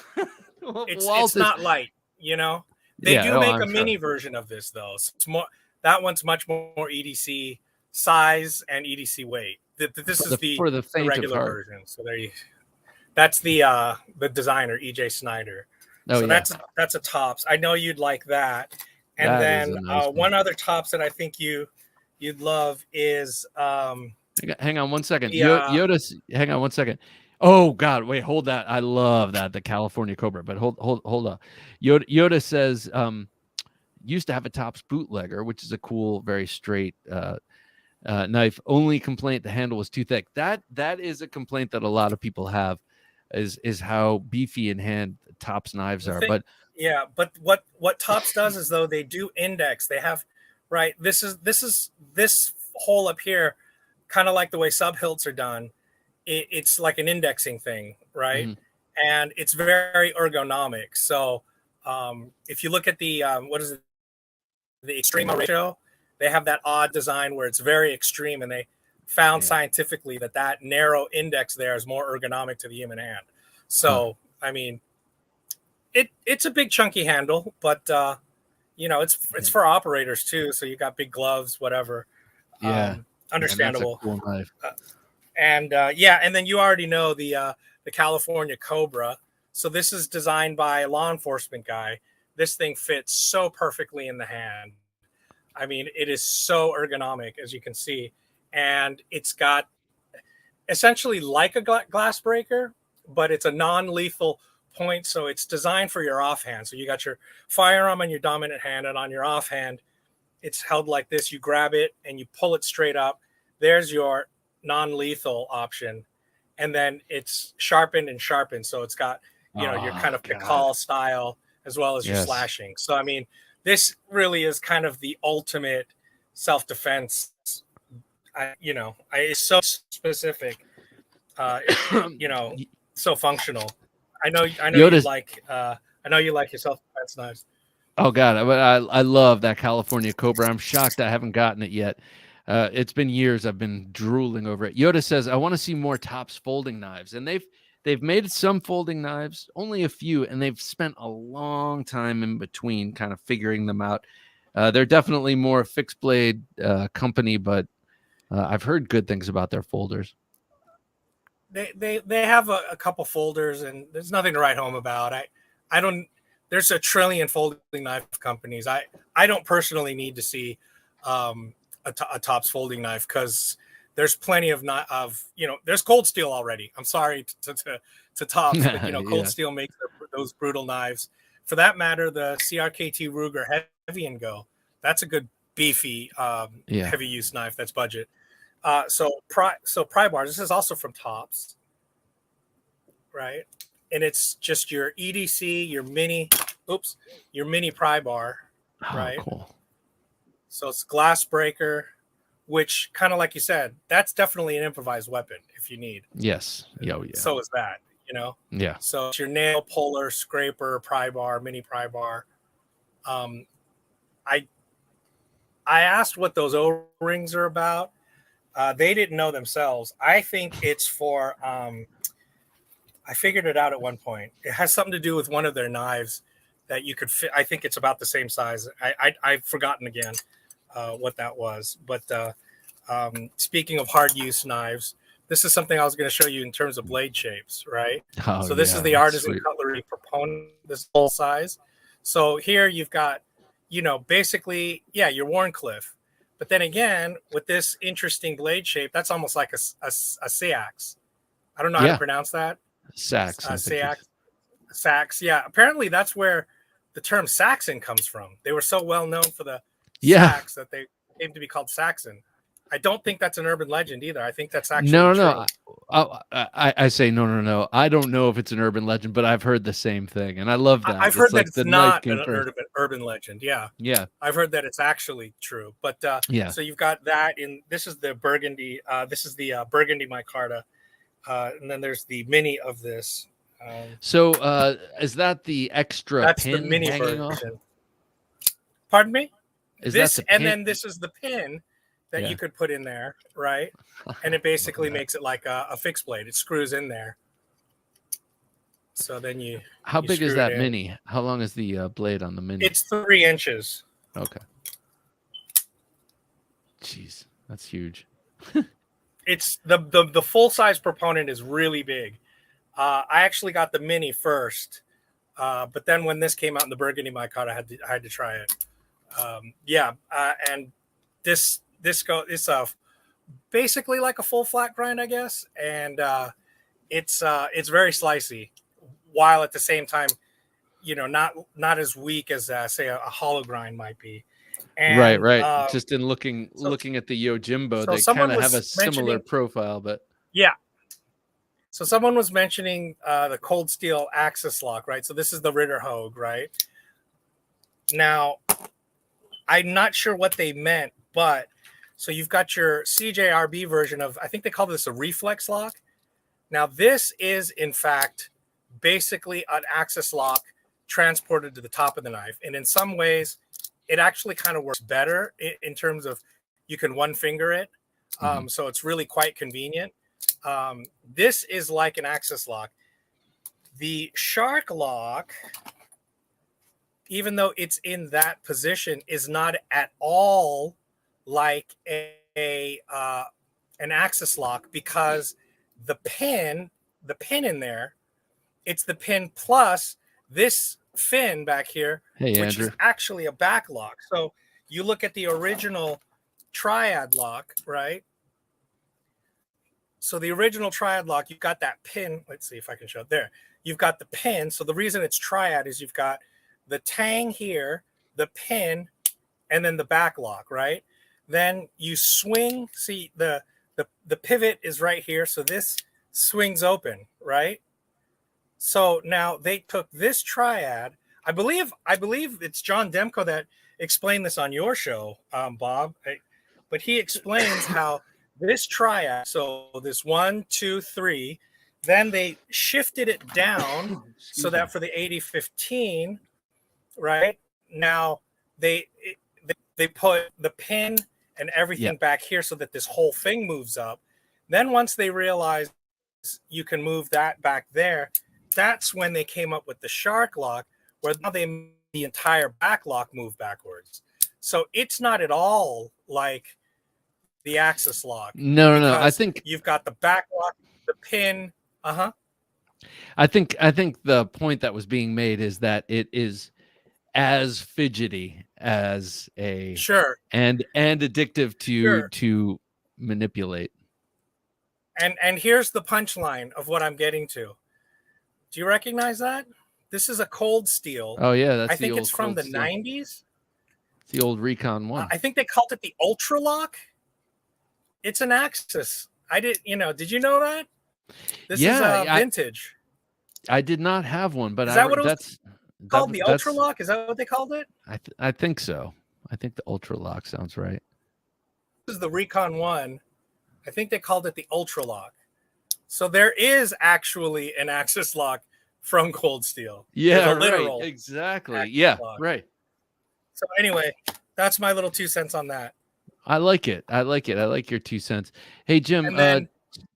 It's not light, They do make a mini version of this though. So it's more, that one's much more EDC size and EDC weight. This is the regular version. So that's the designer EJ Snyder. Oh, so that's a Tops. I know you'd like that. And that then nice one other Tops that I think you'd love is hang on one second. Yoda, hang on one second. Oh God, wait, hold that. I love that, the California Cobra. But hold on. Yoda says used to have a Tops bootlegger, which is a cool, very straight knife. Only complaint, the handle was too thick. That is a complaint that a lot of people have, is how beefy in hand Tops knives are. But what Tops does is, though, they do index. They have this hole up here, kind of like the way sub hilts are done. It's like an indexing thing, right? And it's very ergonomic. So if you look at the what is it, the extreme ratio, they have that odd design where it's very extreme, and they found scientifically that narrow index there is more ergonomic to the human hand. So I mean, it's a big chunky handle, but it's for operators too. So you got big gloves, whatever. Understandable. Cool knife. And then you already know the California Cobra. So this is designed by a law enforcement guy. This thing fits so perfectly in the hand. I mean, it is so ergonomic, as you can see. And it's got essentially like a glass breaker, but it's a non-lethal point. So it's designed for your offhand. So you got your firearm on your dominant hand, and on your offhand, it's held like this. You grab it and you pull it straight up. There's your non-lethal option. And then it's sharpened. So it's got, your kind of Pikal style as well as your slashing. So, I mean, this really is kind of the ultimate self-defense. It's so specific, so functional. I know you like your self-defense knives. Oh God, I love that California Cobra. I'm shocked I haven't gotten it yet. It's been years I've been drooling over it. Yoda says, I want to see more Tops folding knives. And they've made some folding knives, only a few, and they've spent a long time in between kind of figuring them out. They're definitely more fixed blade company, but I've heard good things about their folders. They have a couple folders, and there's nothing to write home about. I don't. There's a trillion folding knife companies. I don't personally need to see a Tops folding knife, because there's plenty of there's Cold Steel already. I'm sorry to Tops, but Cold Steel makes those brutal knives. For that matter, the CRKT Ruger Heavy and Go, that's a good beefy heavy use knife. That's budget. So Pry Bars, this is also from Tops, right? And it's just your EDC, your mini Pry Bar, right? Cool. So it's glass breaker, which, kind of like you said, that's definitely an improvised weapon if you need. Yes. Yeah. So is that, Yeah. So it's your nail puller, scraper, pry bar, mini pry bar. I asked what those O-rings are about. They didn't know themselves. I think it's for, I figured it out at one point. It has something to do with one of their knives that you could fit. I think it's about the same size. I've forgotten again what that was. But speaking of hard use knives, this is something I was going to show you in terms of blade shapes, right? So this is the Artisan Cutlery Proponent, this full size. So here you've got, basically, your Warncliffe. But then again, with this interesting blade shape, that's almost like a Sax. I don't know how to pronounce that. Sax. Sax. Yeah. Apparently that's where the term Saxon comes from. They were so well known for the Sax that they came to be called Saxon. I don't think that's an urban legend either. I think that's actually true. I say no. I don't know if it's an urban legend, but I've heard the same thing, and I love that. I've heard that it's not an urban legend. Yeah. I've heard that it's actually true. But so you've got that this is the Burgundy. This is the Burgundy micarta, and then there's the mini of this. So is that the extra that's pin the mini hanging version. off? Pardon me? Is this that the pin? And then this is the pin that you could put in there, right? And it basically makes it like a fixed blade. It screws in there. So then you. How big is that mini? How long is the blade on the mini? It's 3 inches. Okay. Jeez, that's huge. It's the full size Proponent is really big. I actually got the mini first, but then when this came out in the Burgundy micarta, I had to try it. And this it's basically like a full flat grind, I guess, and it's very slicey, while at the same time, not as weak as say a hollow grind might be. And, right. Just in looking at the Yojimbo, they kind of have a similar profile, but So someone was mentioning the Cold Steel Axis lock, right? So this is the Ritter Hogue, right? Now, I'm not sure what they meant, but so you've got your CJRB version of, I think they call this a reflex lock. Now, this is, in fact, basically an axis lock transported to the top of the knife. And in some ways, it actually kind of works better in terms of you can one finger it. So it's really quite convenient. This is like an axis lock. The Shark lock, even though it's in that position, is not at all like an axis lock, because the pin in there, it's the pin plus this fin back here, which is actually a back lock. So you look at the original Triad lock, right? So the original Triad lock, you've got that pin. Let's see if I can show it there. You've got the pin. So the reason it's Triad is you've got the tang here, the pin, and then the back lock, right? Then you swing. See, the pivot is right here. So this swings open, right? So now they took this Triad. I believe it's John Demko that explained this on your show, Bob. But he explains how this Triad, so this 1, 2, 3, then they shifted it down so that for the 80-15, right? Now they put the pin and everything back here so that this whole thing moves up. Then once they realized you can move that back there, that's when they came up with the shark lock, where now they made the entire back lock move backwards. So it's not at all like the axis lock. No. I think you've got the back lock, the pin. I think the point that was being made is that it is as fidgety as a and addictive to manipulate. And here's the punchline of what I'm getting to. Do you recognize that? This is a cold steel. Oh yeah, that's I think it's from the 90s. It's the old Recon 1. I think they called it the Ultra Lock. It's an Axis. Did you know that? This is vintage. I did not have one, but is that what it was called? The Ultra Lock? Is that what they called it? I think so. I think the Ultra Lock sounds right. This is the Recon 1. I think they called it the Ultra Lock. So there is actually an Axis lock from Cold Steel. Yeah, right. Exactly. Yeah, lock. Right. So anyway, that's my little 2 cents on that. I like it. I like your 2 cents. Hey, Jim. And then in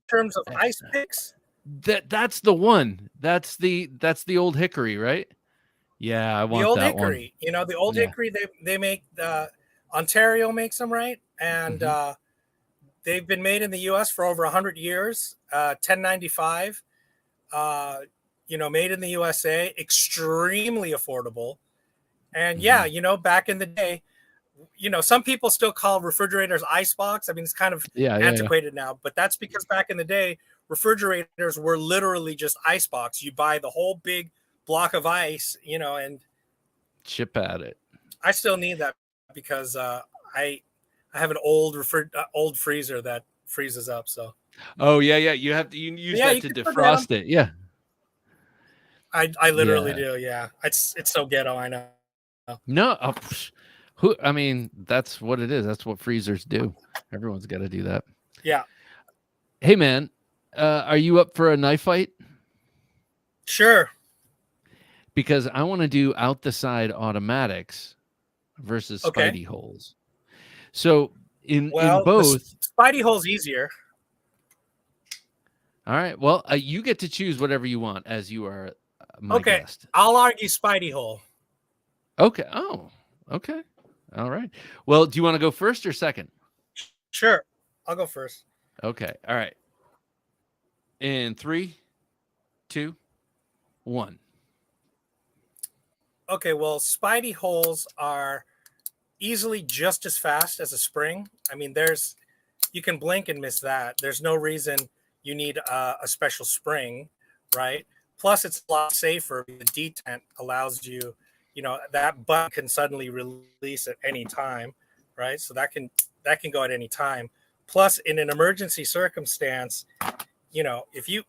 terms of ice picks, that's the one. That's the Old Hickory, right? Yeah, I want the Old that Hickory. One. The Old Hickory. They make Ontario makes them, right? And they've been made in the U.S. for over 100 years. 1095. Made in the USA, extremely affordable. And back in the day, some people still call refrigerators icebox. I mean, it's kind of antiquated now, but that's because back in the day, refrigerators were literally just icebox. You buy the whole big block of ice, and chip at it. I still need that because I have an old freezer that freezes up. So. Oh yeah. You have to use that to defrost it. Yeah. I literally do. Yeah. It's so ghetto. I know. No. I mean, that's what it is. That's what freezers do. Everyone's got to do that. Yeah. Hey man, are you up for a knife fight? Sure. Because I want to do out the side automatics versus Spidey holes. So in both, Spidey hole's easier. All right. Well, you get to choose whatever you want as you are my guest. I'll argue Spidey hole. Okay. Oh, okay. All right. Well, do you want to go first or second? Sure. I'll go first. Okay. All right. In 3, 2, 1. Okay. Well, Spidey holes are easily just as fast as a spring. I mean, you can blink and miss that. There's no reason you need a special spring, right? Plus, it's a lot safer. The detent allows you, that button can suddenly release at any time, right? So that can go at any time. Plus, in an emergency circumstance, if you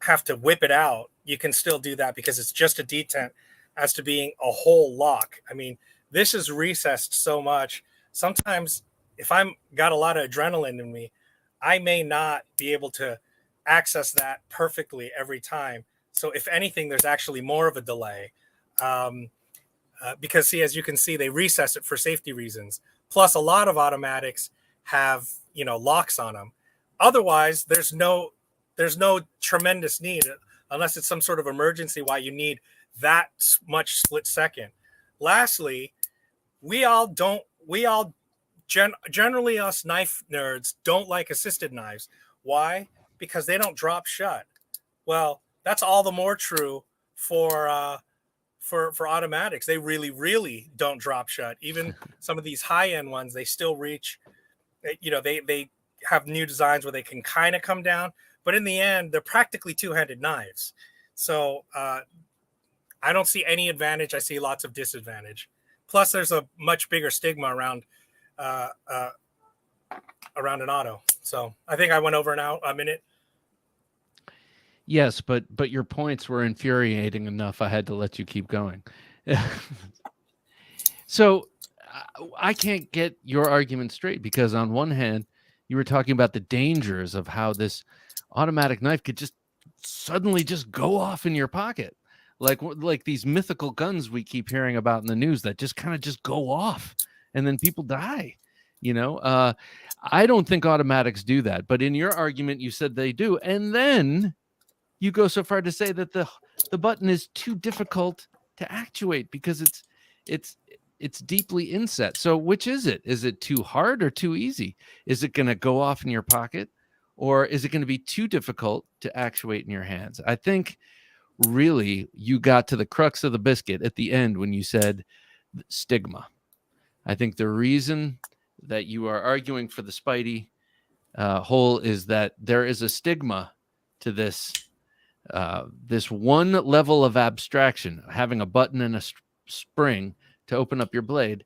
have to whip it out, you can still do that because it's just a detent as to being a whole lock. I mean, this is recessed so much. Sometimes if I'm got a lot of adrenaline in me, I may not be able to access that perfectly every time. So if anything, there's actually more of a delay because as you can see, they recess it for safety reasons. Plus a lot of automatics have, locks on them. Otherwise there's no tremendous need unless it's some sort of emergency why you need that much split second. Lastly, generally us knife nerds don't like assisted knives. Why? Because they don't drop shut. Well, that's all the more true for automatics. They really, really don't drop shut. Even some of these high-end ones, they still reach, they have new designs where they can kind of come down, but in the end, they're practically two-handed knives. So I don't see any advantage. I see lots of disadvantage. Plus, there's a much bigger stigma around an auto. So I think I went over a minute. Yes, but your points were infuriating enough. I had to let you keep going. So I can't get your argument straight because on one hand, you were talking about the dangers of how this automatic knife could just suddenly just go off in your pocket. Like these mythical guns we keep hearing about in the news that just kind of just go off and then people die. I don't think automatics do that, but in your argument, you said they do. And then you go so far to say that the button is too difficult to actuate because it's deeply inset. So which is it? Is it too hard or too easy? Is it going to go off in your pocket, or is it going to be too difficult to actuate in your hands? I think really you got to the crux of the biscuit at the end when you said stigma. I think the reason that you are arguing for the Spidey hole is that there is a stigma to this one level of abstraction, having a button and a spring to open up your blade,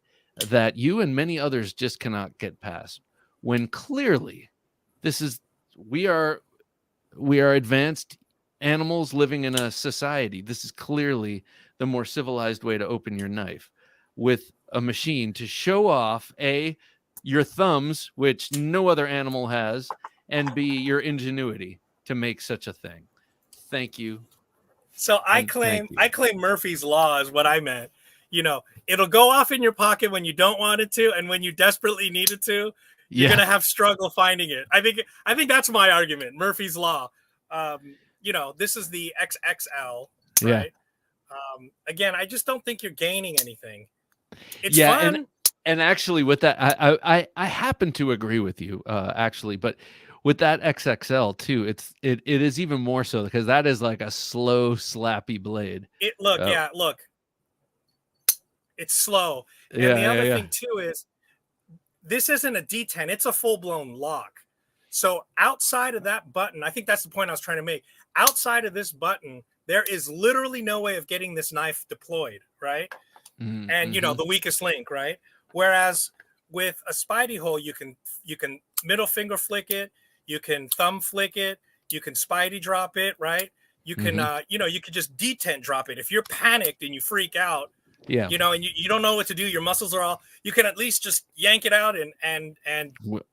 that you and many others just cannot get past, when clearly we are advanced animals living in a society. This is clearly the more civilized way to open your knife, with a machine to show off your thumbs, which no other animal has, and B, your ingenuity to make such a thing. Thank you. So I claim Murphy's Law is what I meant. It'll go off in your pocket when you don't want it to, and when you desperately need it to, you're gonna have struggle finding it. I think that's my argument. Murphy's Law. This is the XXL, right? Yeah. Again, I just don't think you're gaining anything. It's fun. And actually, with that, I happen to agree with you, actually, but with that XXL too, it is even more so, because that is like a slow, slappy blade. Look, it's slow. And the other thing too is, this isn't a D10; it's a full-blown lock. So outside of that button, I think that's the point I was trying to make. Outside of this button, there is literally no way of getting this knife deployed, right? Mm-hmm. And the weakest link, right? Whereas with a Spidey hole, you can middle finger flick it, you can thumb flick it, you can Spidey drop it, right? You can you can just D10 drop it. If you're panicked and you freak out, and you don't know what to do, your muscles are all, you can at least just yank it out and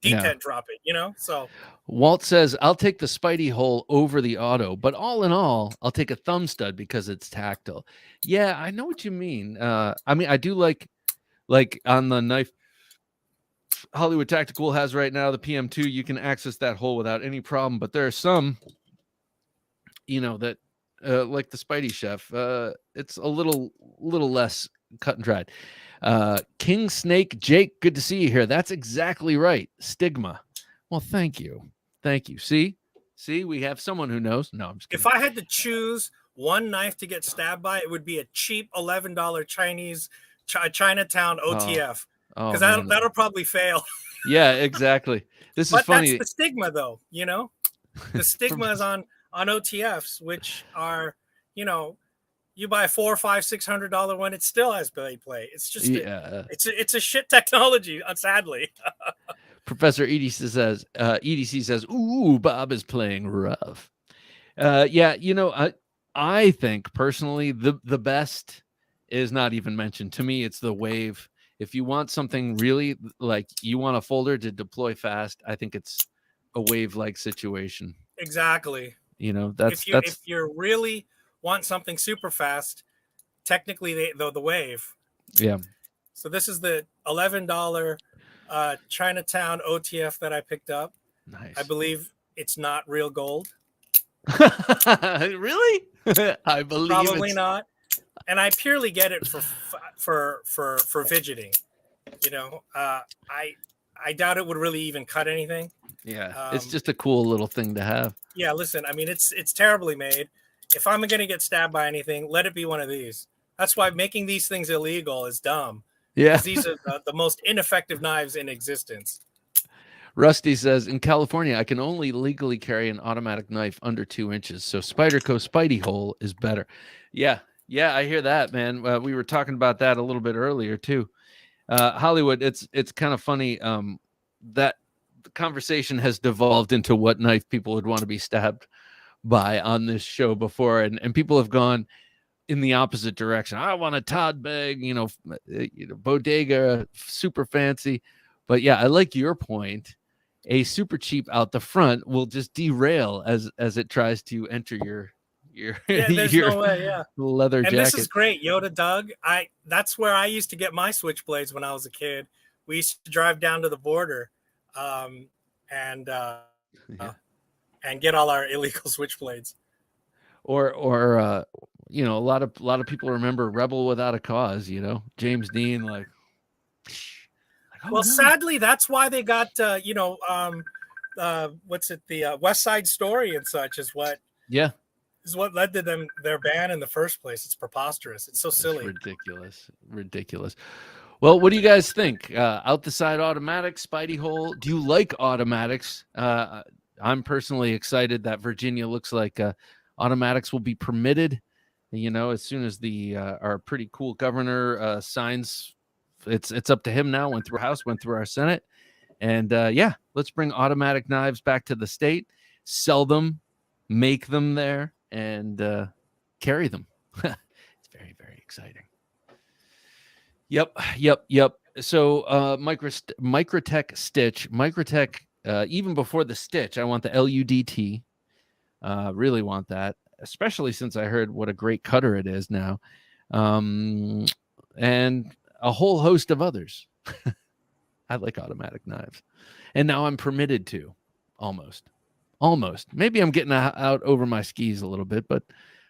D10 drop it, So Walt says, I'll take the Spidey hole over the auto, but all in all, I'll take a thumb stud because it's tactile. Yeah, I know what you mean. I do like on the knife Hollywood Tactical has right now, the PM2, you can access that hole without any problem. But there are some, that like the Spidey Chef, it's a little less cut and dried. King Snake Jake, good to see you here. That's exactly right. Stigma. Well, thank you. See, we have someone who knows. No, I'm just kidding. If I had to choose one knife to get stabbed by, it would be a cheap $11 Chinatown OTF, because that'll probably fail. Yeah, exactly. This is funny. That's the stigma, though. The stigma is on OTFs, which are, you buy a $400, $500, $600 one, it still has blade play. It's just it's a shit technology, sadly. Professor EDC says, "Ooh, Bob is playing rough." I think personally the best is not even mentioned. To me, it's the Wave. If you want something really, like, you want a folder to deploy fast, I think it's a Wave-like situation. Exactly. If you really want something super fast, technically the Wave. Yeah. So this is the $11 Chinatown OTF that I picked up. Nice. I believe it's not real gold. Really? I believe probably not. And I purely get it for fidgeting. I doubt it would really even cut anything. Yeah, it's just a cool little thing to have. Yeah, listen, it's terribly made. If I'm going to get stabbed by anything, let it be one of these. That's why making these things illegal is dumb. Yeah. These are the most ineffective knives in existence. Rusty says, in California, I can only legally carry an automatic knife under 2 inches. So Spyderco Spidey hole is better. Yeah, I hear that, man. We were talking about that a little bit earlier, too. Hollywood, it's kind of funny that the conversation has devolved into what knife people would want to be stabbed by on this show before. And people have gone in the opposite direction. I want a Todd bag, bodega, super fancy. But yeah, I like your point. A super cheap out the front will just derail as it tries to enter your there's no way, leather jacket. And this is great, Yoda Doug. That's where I used to get my Switchblades when I was a kid, we used to drive down to the border, and Yeah. and get all our illegal switchblades. Or a lot of people remember Rebel Without a Cause. James Dean, like oh, well, no. sadly, that's why they got what's it, the West Side Story and such is what led to their ban in the first place. It's preposterous. It's so silly. Ridiculous. Well, what do you guys think? Out the side automatic, Spidey hole. Do you like automatics? I'm personally excited that Virginia looks like automatics will be permitted. As soon as our pretty cool governor signs, it's up to him now. Went through House, went through our Senate, and let's bring automatic knives back to the state, sell them, make them there, and carry them. It's very, very exciting. Yep. So Microtech stitch, even before the stitch, I want the LUDT. Really want that, especially since I heard what a great cutter it is now, and a whole host of others. I like automatic knives, and now I'm permitted to, almost. Maybe I'm getting out over my skis a little bit, but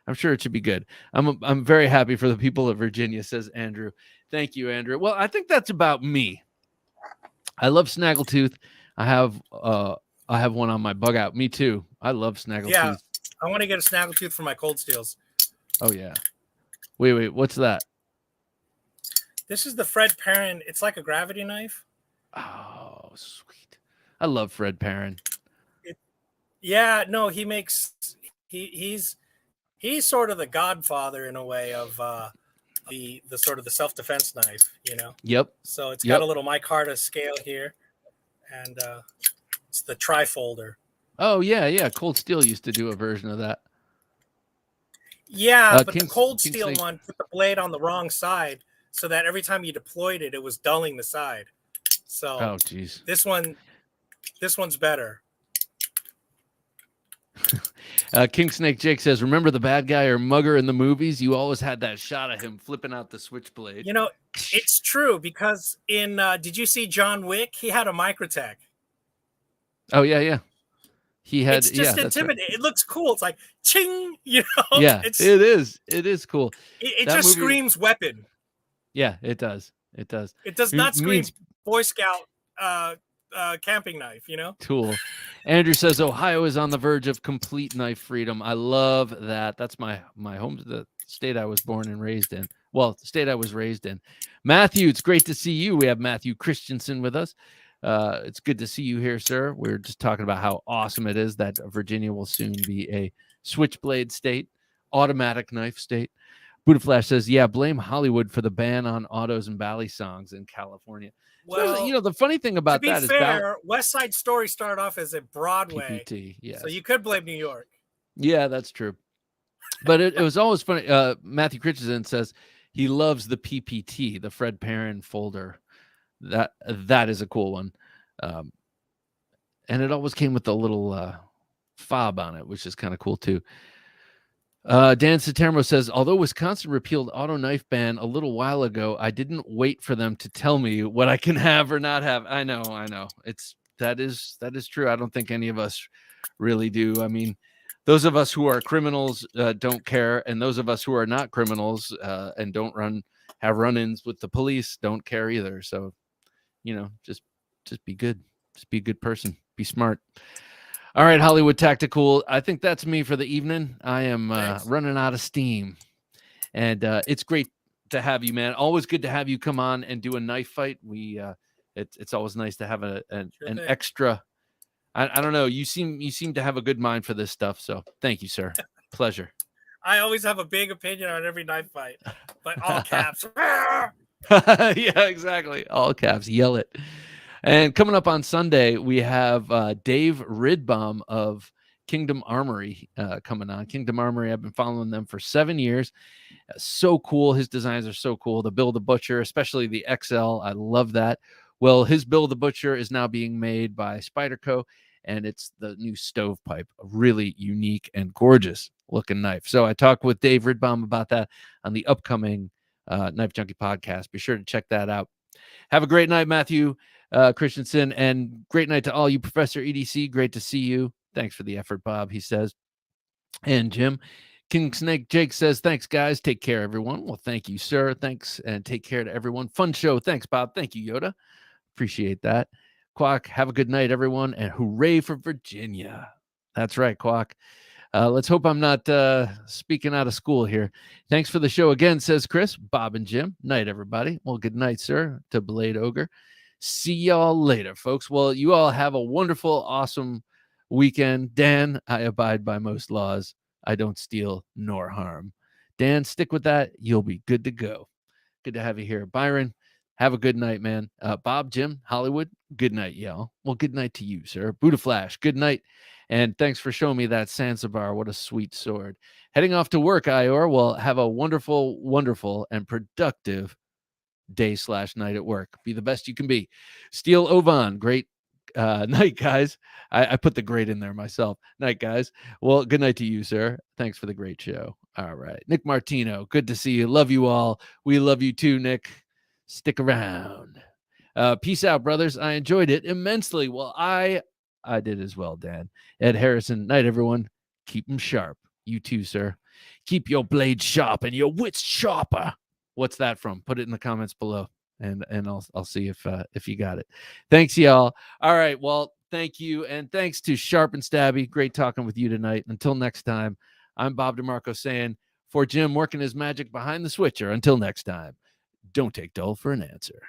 I'm sure it should be good. I'm very happy for the people of Virginia, says Andrew. Thank you, Andrew. Well, I think that's about me. I love Snaggletooth. I have one on my bug out. Me too. I love Snaggletooth. Yeah, I want to get a Snaggletooth for my cold steels. Oh yeah. Wait. What's that? This is the Fred Perrin. It's like a gravity knife. Oh, sweet. I love Fred Perrin. No, he makes he's sort of the godfather in a way of the sort of the self-defense knife, Yep. So it's got a little micarta scale here, and it's the trifolder. Oh yeah. Cold Steel used to do a version of that. Yeah, but the Cold Steel one put the blade on the wrong side, so that every time you deployed it, it was dulling the side. So, oh geez, this one's better. King Snake Jake says, remember the bad guy or mugger in the movies? You always had that shot of him flipping out the switchblade. It's true, because in did you see John Wick? He had a Microtech. Oh yeah. He had. It's just intimidating. Right. It looks cool. It's like ching. Yeah, it is. It is cool. It just screams weapon. Yeah, it does. It does. It does not scream Boy Scout camping knife, Tool. Andrew says Ohio is on the verge of complete knife freedom. I love that. That's my home, the state I was born and raised in. Well, the state I was raised in. Matthew, it's great to see you. We have Matthew Christensen with us. It's good to see you here, sir. We're just talking about how awesome it is that Virginia will soon be a switchblade state, automatic knife state. Buddha Flash says, yeah, blame Hollywood for the ban on autos and bally songs in California. Well, so, the funny thing about that is West Side Story started off as a Broadway. PPT, yes. So you could blame New York. Yeah, that's true. But it was always funny. Matthew Christensen says he loves the PPT, the Fred Perrin folder. That is a cool one. And it always came with a little fob on it, which is kind of cool too. Dan Satermo says, although Wisconsin repealed auto knife ban a little while ago, I didn't wait for them to tell me what I can have or not have. I know. That is true. I don't think any of us really do. I mean, those of us who are criminals don't care, and those of us who are not criminals and don't have run-ins with the police don't care either. So, just be good. Just be a good person. Be smart. All right, Hollywood Tactical. I think that's me for the evening. I am running out of steam, and it's great to have you, man. Always good to have you come on and do a knife fight. It's always nice to have an extra. I don't know. You seem to have a good mind for this stuff. So thank you, sir. Pleasure. I always have a big opinion on every knife fight, but all caps. Yeah, exactly. All caps. Yell it. And coming up on Sunday, we have Dave Ridbaum of Kingdom Armory coming on. Kingdom Armory, I've been following them for 7 years. So cool. His designs are so cool. The Bill the Butcher, especially the XL. I love that. Well, his Bill the Butcher is now being made by Spyderco, and it's the new stovepipe. A really unique and gorgeous looking knife. So I talked with Dave Ridbaum about that on the upcoming Knife Junkie podcast. Be sure to check that out. Have a great night, Matthew Christensen, and great night to all you, Professor EDC. Great to see you. Thanks for the effort, Bob, he says. And Jim, King Snake Jake says, thanks, guys. Take care, everyone. Well, thank you, sir. Thanks, and take care to everyone. Fun show. Thanks, Bob. Thank you, Yoda. Appreciate that. Quack, have a good night, everyone, and hooray for Virginia. That's right, Quack. Let's hope I'm not speaking out of school here. Thanks for the show again, says Chris, Bob, and Jim. Night, everybody. Well, good night, sir, to Blade Ogre. See y'all later, folks. Well, you all have a wonderful, awesome weekend. Dan, I abide by most laws. I don't steal nor harm. Dan, stick with that. You'll be good to go. Good to have you here. Byron, have a good night, man. Bob, Jim, Hollywood, good night, y'all. Well, good night to you, sir. Buddha Flash, good night. And thanks for showing me that Sansabar. What a sweet sword. Heading off to work, Ior. Well, have a wonderful, wonderful, and productive day/night at work. Be the best you can be. Steel Ovan, great night, guys. I put the great in there myself. Night, guys. Well, good night to you, sir. Thanks for the great show. All right. Nick Martino, good to see you. Love you all. We love you too, Nick. Stick around. Peace out, brothers. I enjoyed it immensely. Well, I did as well, Dan. Ed Harrison, night, everyone. Keep them sharp. You too, sir. Keep your blade sharp and your wits sharper. What's that from? Put it in the comments below, and I'll see if you got it. Thanks, y'all. All right. Well, thank you, and thanks to Sharp and Stabby. Great talking with you tonight. Until next time, I'm Bob DeMarco saying, for Jim working his magic behind the switcher. Until next time, don't take dull for an answer.